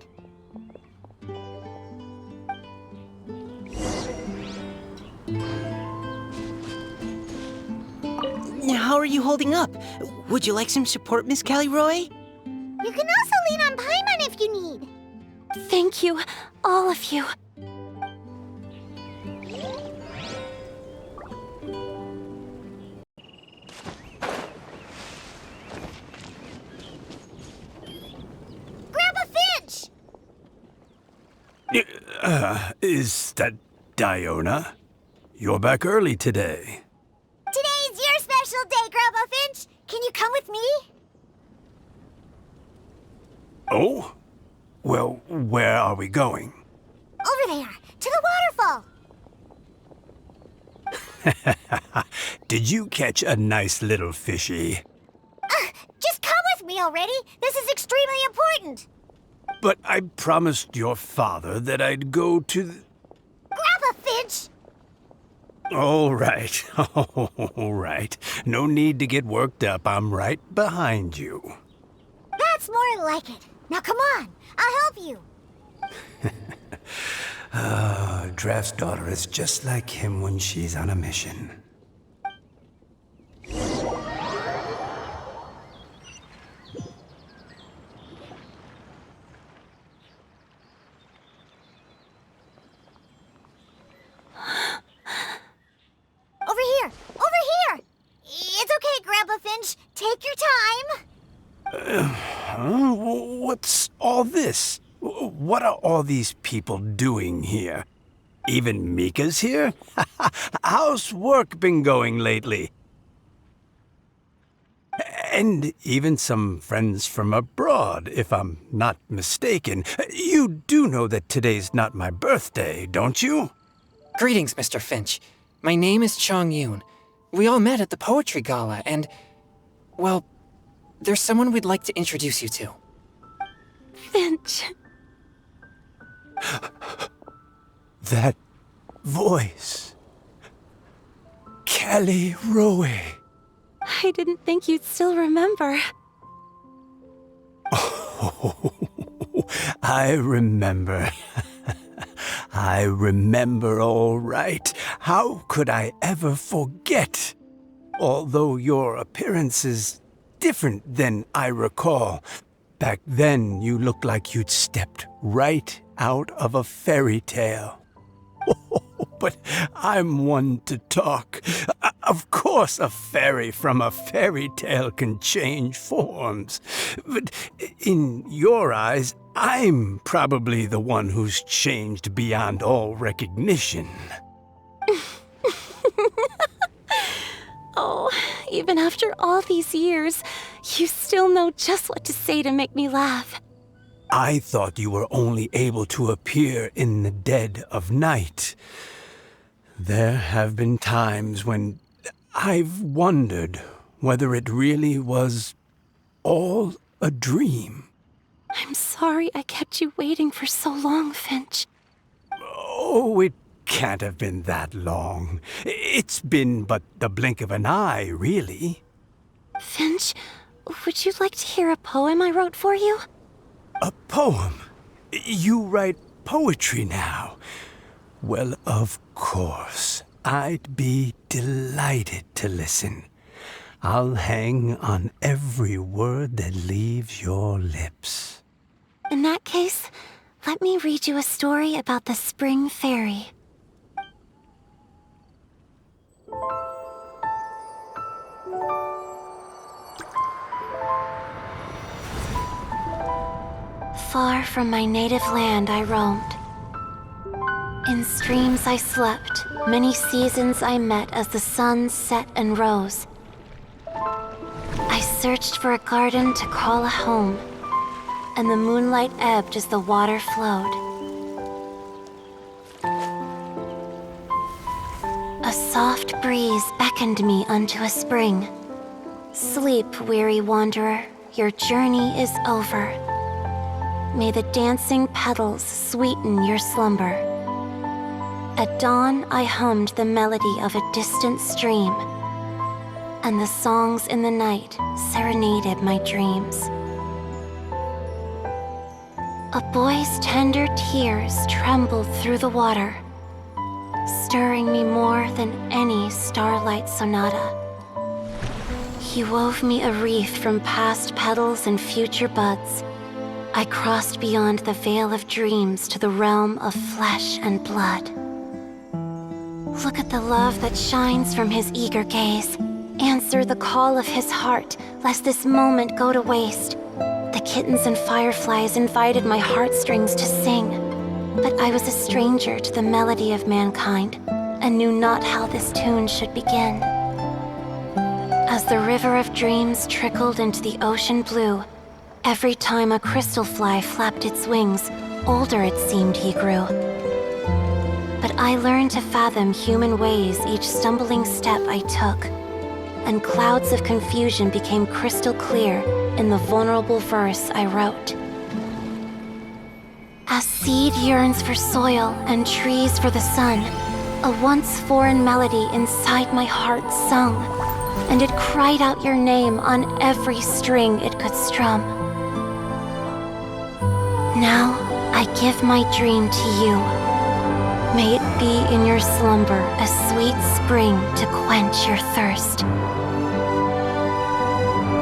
How are you holding up? Would you like some support, Miss Caliroe? You can also lean on Paimon if you need. Thank you, all of you. Grandpa Finch! Is that Diona? You're back early today. Today's your special day, Grandpa Finch. Can you come with me? Oh? Well, where are we going? Over there, to the waterfall. Did you catch a nice little fishy? Just come with me already. This is extremely important. But I promised your father that I'd go to the... Grandpa Finch! All right, all right. No need to get worked up. I'm right behind you. That's more like it. Now come on, I'll help you. Draft's daughter is just like him when she's on a mission. Over here! Over here! It's okay, Grandpa Finch. Take your time. What's all this? What are all these people doing here? Even Mika's here? How's work been going lately? And even some friends from abroad, if I'm not mistaken. You do know that today's not my birthday, don't you? Greetings, Mr. Finch. My name is Chong Yoon. We all met at the poetry gala, and, well, there's someone we'd like to introduce you to. Finch. That voice. Caliroe. I didn't think you'd still remember. Oh, I remember. I remember all right. How could I ever forget? Although your appearance is different than I recall. Back then, you looked like you'd stepped right out of a fairy tale. But I'm one to talk. Of course a fairy from a fairy tale can change forms. But in your eyes, I'm probably the one who's changed beyond all recognition. Oh, even after all these years, you still know just what to say to make me laugh. I thought you were only able to appear in the dead of night. There have been times when I've wondered whether it really was all a dream. I'm sorry I kept you waiting for so long, Finch. Oh, it can't have been that long. It's been but the blink of an eye, really. Finch, would you like to hear a poem I wrote for you? A poem? You write poetry now. Well, of course. I'd be delighted to listen. I'll hang on every word that leaves your lips. In that case, let me read you a story about the Spring Fairy. Far from my native land I roamed. In streams I slept, many seasons I met as the sun set and rose. I searched for a garden to call a home, and the moonlight ebbed as the water flowed. A soft breeze beckoned me unto a spring. Sleep, weary wanderer, your journey is over. May the dancing petals sweeten your slumber. At dawn, I hummed the melody of a distant stream, and the songs in the night serenaded my dreams. A boy's tender tears trembled through the water, stirring me more than any starlight sonata. He wove me a wreath from past petals and future buds. I crossed beyond the veil of dreams to the realm of flesh and blood. Look at the love that shines from his eager gaze. Answer the call of his heart, lest this moment go to waste. The kittens and fireflies invited my heartstrings to sing, but I was a stranger to the melody of mankind, and knew not how this tune should begin. As the river of dreams trickled into the ocean blue, every time a crystal fly flapped its wings, older it seemed he grew. But I learned to fathom human ways each stumbling step I took, and clouds of confusion became crystal clear in the vulnerable verse I wrote. As seed yearns for soil and trees for the sun, a once foreign melody inside my heart sung, and it cried out your name on every string it could strum. Now I give my dream to you. May it be in your slumber a sweet spring to quench your thirst.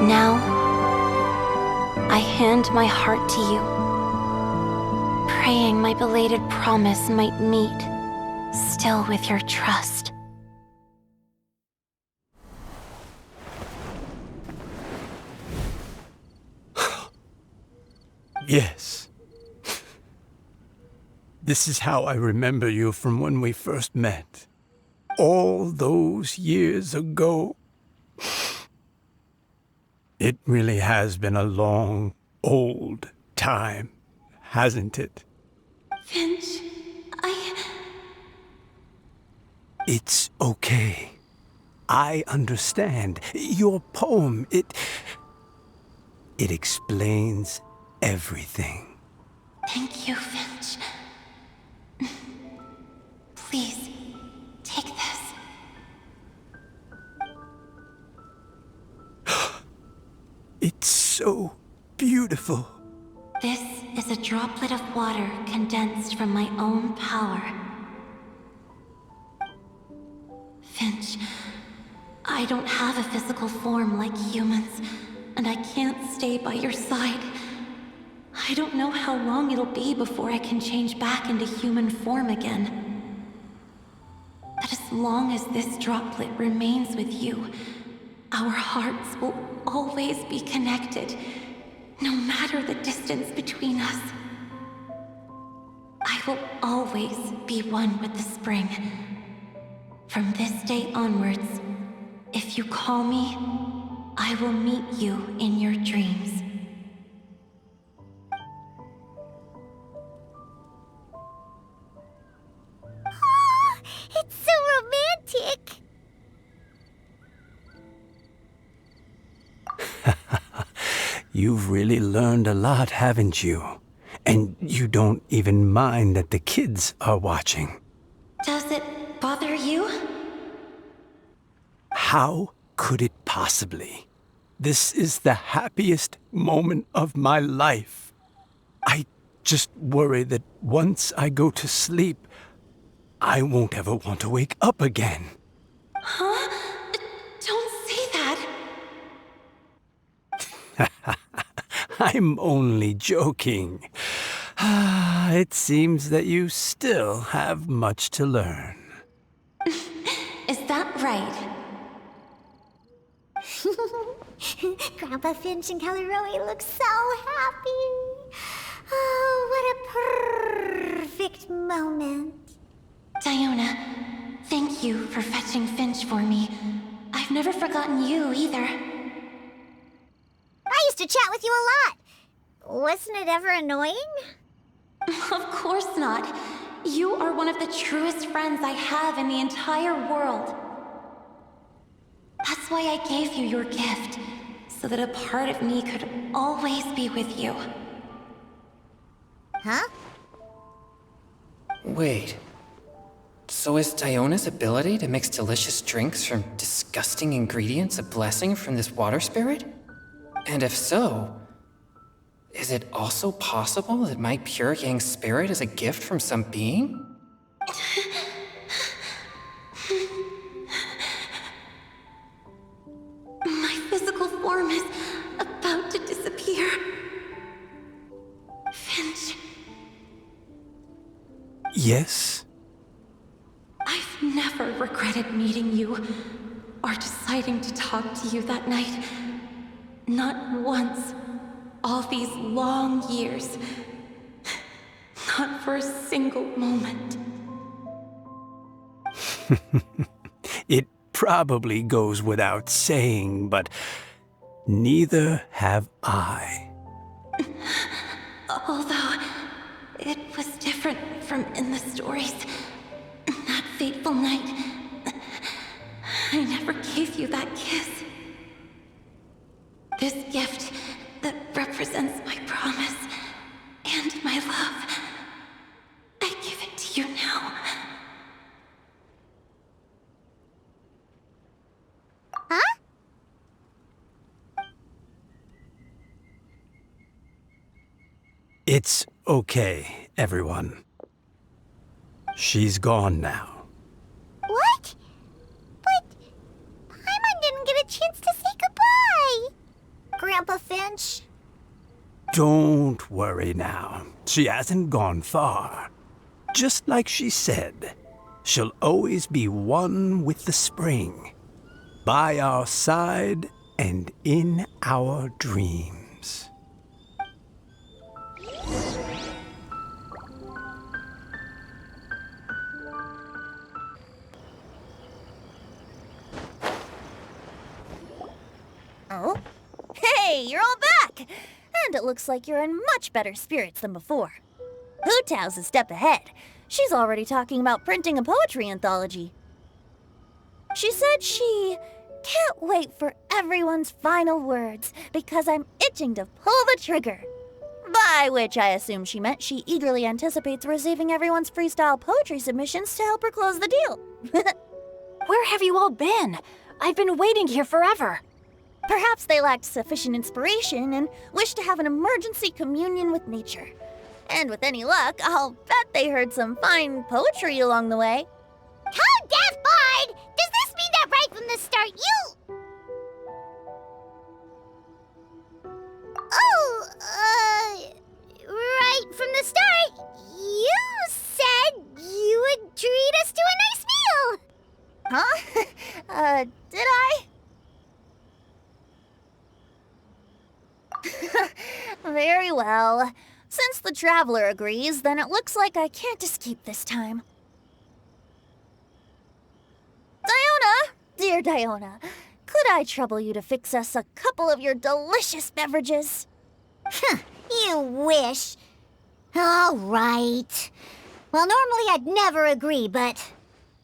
Now, I hand my heart to you, praying my belated promise might meet, still with your trust. Yes. This is how I remember you from when we first met. All those years ago. It really has been a long, old time, hasn't it? Finch, It's okay. I understand. Your poem, it explains everything. Thank you, Finch. Please, take this. It's so beautiful. This is a droplet of water condensed from my own power. Finch, I don't have a physical form like humans, and I can't stay by your side. I don't know how long it'll be before I can change back into human form again. But as long as this droplet remains with you, our hearts will always be connected, no matter the distance between us. I will always be one with the spring. From this day onwards, if you call me, I will meet you in your dreams. Oh, it's so romantic. You've really learned a lot, haven't you? And you don't even mind that the kids are watching. Does it bother you? How could it possibly? This is the happiest moment of my life. I just worry that once I go to sleep, I won't ever want to wake up again. Huh? Don't say that. I'm only joking. It seems that you still have much to learn. Is that right? Grandpa Finch and Kelly Rowie look so happy. Oh, what a perfect moment. Diona, thank you for fetching Finch for me. I've never forgotten you either. I used to chat with you a lot. Wasn't it ever annoying? Of course not. You are one of the truest friends I have in the entire world. That's why I gave you your gift, so that a part of me could always be with you. Huh? Wait. So is Diona's ability to mix delicious drinks from disgusting ingredients a blessing from this water spirit? And if so, is it also possible that my pure yang spirit is a gift from some being? My physical form is about to disappear. Finch, Yes? I've never regretted meeting you or deciding to talk to you that night. Not once. All these long years. Not for a single moment. It probably goes without saying, but neither have I. Although, it was different from in the stories. That fateful night, I never gave you that kiss. This gift that represents my promise and my love, I give it to you now. Huh? It's okay, everyone. She's gone now. What? But Paimon didn't get a chance to say goodbye. Grandpa Finch? Don't worry now. She hasn't gone far. Just like she said, she'll always be one with the spring. By our side and in our dreams. Oh? Hey, you're all back! And it looks like you're in much better spirits than before. Hu Tao's a step ahead. She's already talking about printing a poetry anthology. She said she can't wait for everyone's final words because I'm itching to pull the trigger. By which I assume she meant she eagerly anticipates receiving everyone's freestyle poetry submissions to help her close the deal. Where have you all been? I've been waiting here forever. Perhaps they lacked sufficient inspiration and wished to have an emergency communion with nature. And with any luck, I'll bet they heard some fine poetry along the way. How deaf, Bard! Does this mean that right from the start you... Oh, right from the start, you said you would treat us to a nice meal! Huh? Did I? Very well. Since the Traveler agrees, then it looks like I can't escape this time. Diona! Dear Diona, could I trouble you to fix us a couple of your delicious beverages? You wish. All right. Well, normally I'd never agree, but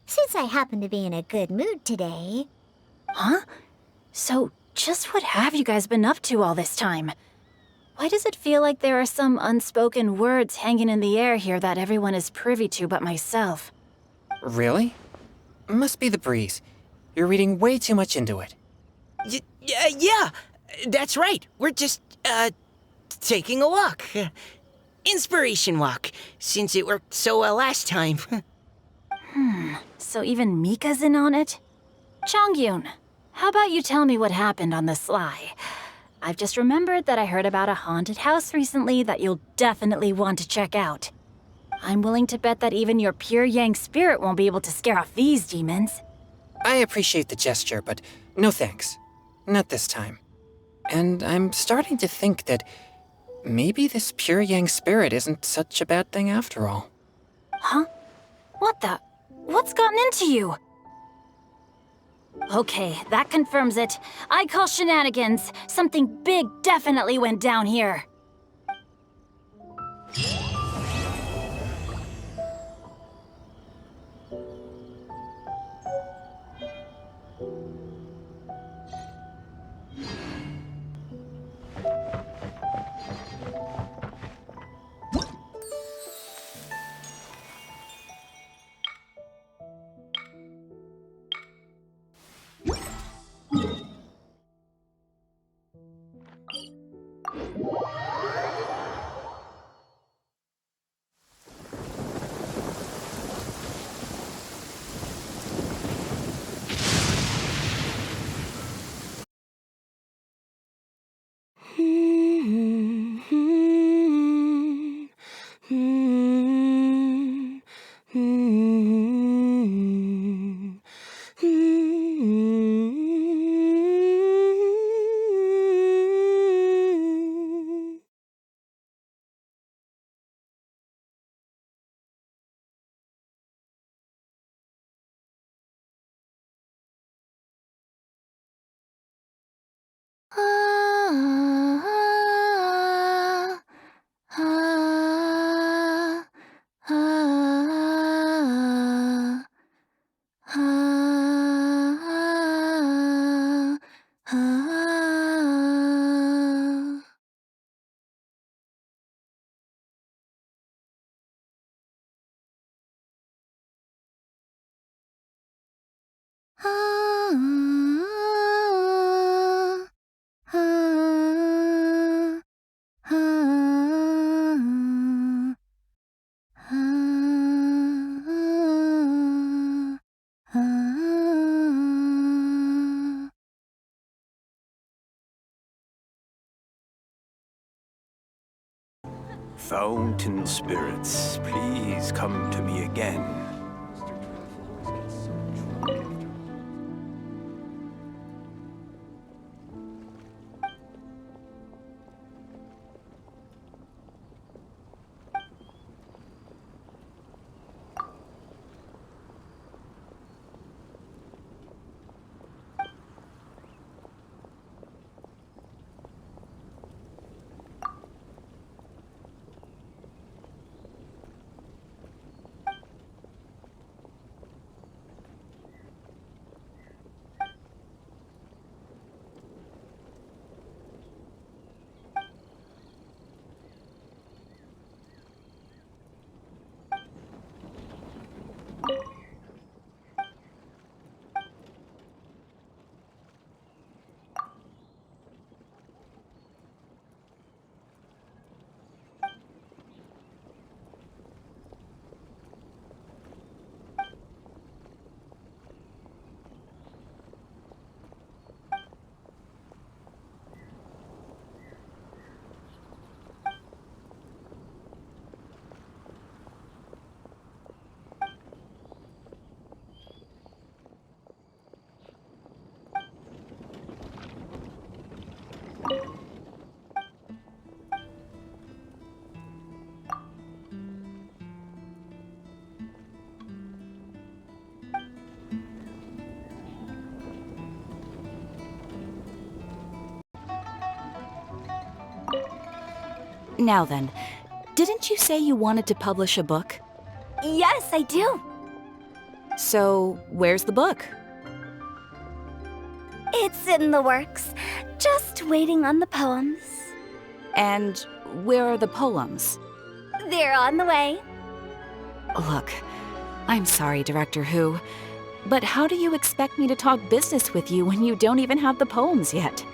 since I happen to be in a good mood today... Huh? So, just what have you guys been up to all this time? Why does it feel like there are some unspoken words hanging in the air here that everyone is privy to but myself? Really? Must be the breeze. You're reading way too much into it. Yeah, that's right. We're just, taking a walk. Inspiration walk, since it worked so well last time. So even Mika's in on it? Chongyun, how about you tell me what happened on the sly? I've just remembered that I heard about a haunted house recently that you'll definitely want to check out. I'm willing to bet that even your pure Yang spirit won't be able to scare off these demons. I appreciate the gesture, but no thanks. Not this time. And I'm starting to think that maybe this pure Yang spirit isn't such a bad thing after all. Huh? What the? What's gotten into you? Okay, that confirms it. I call shenanigans. Something big definitely went down here. Fountain spirits, please come to me again. Now then, didn't you say you wanted to publish a book? Yes, I do. So, where's the book? It's in the works. Just waiting on the poems. And where are the poems? They're on the way. Look, I'm sorry, Director Who, but how do you expect me to talk business with you when you don't even have the poems yet?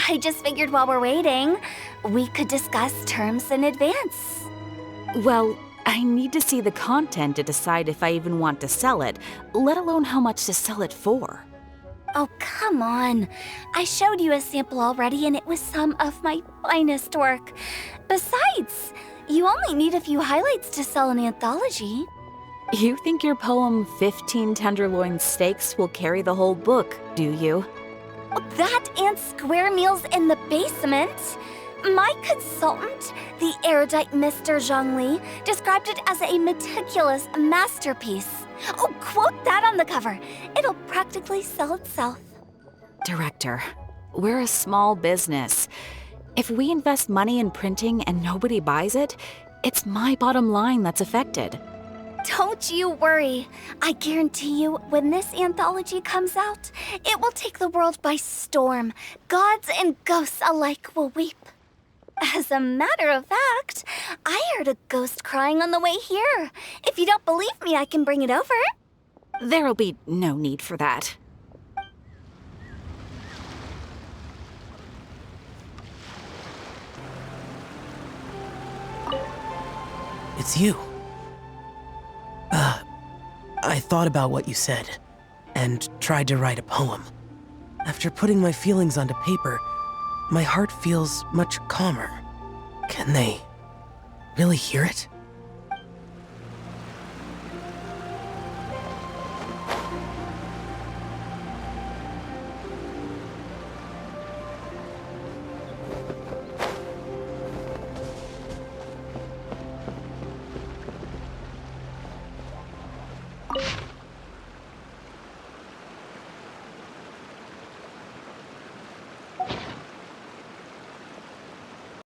I just figured while we're waiting, we could discuss terms in advance. Well, I need to see the content to decide if I even want to sell it, let alone how much to sell it for. Oh, come on. I showed you a sample already, and it was some of my finest work. Besides, you only need a few highlights to sell an anthology. You think your poem 15 Tenderloin Steaks will carry the whole book, do you? That and square meals in the basement. My consultant, the erudite Mr. Zhongli, described it as a meticulous masterpiece. Oh, quote that on the cover. It'll practically sell itself. Director, we're a small business. If we invest money in printing and nobody buys it, it's my bottom line that's affected. Don't you worry. I guarantee you, when this anthology comes out, it will take the world by storm. Gods and ghosts alike will weep. As a matter of fact, I heard a ghost crying on the way here. If you don't believe me, I can bring it over. There'll be no need for that. It's you. I thought about what you said, and tried to write a poem. After putting my feelings onto paper, my heart feels much calmer. Can they really hear it? You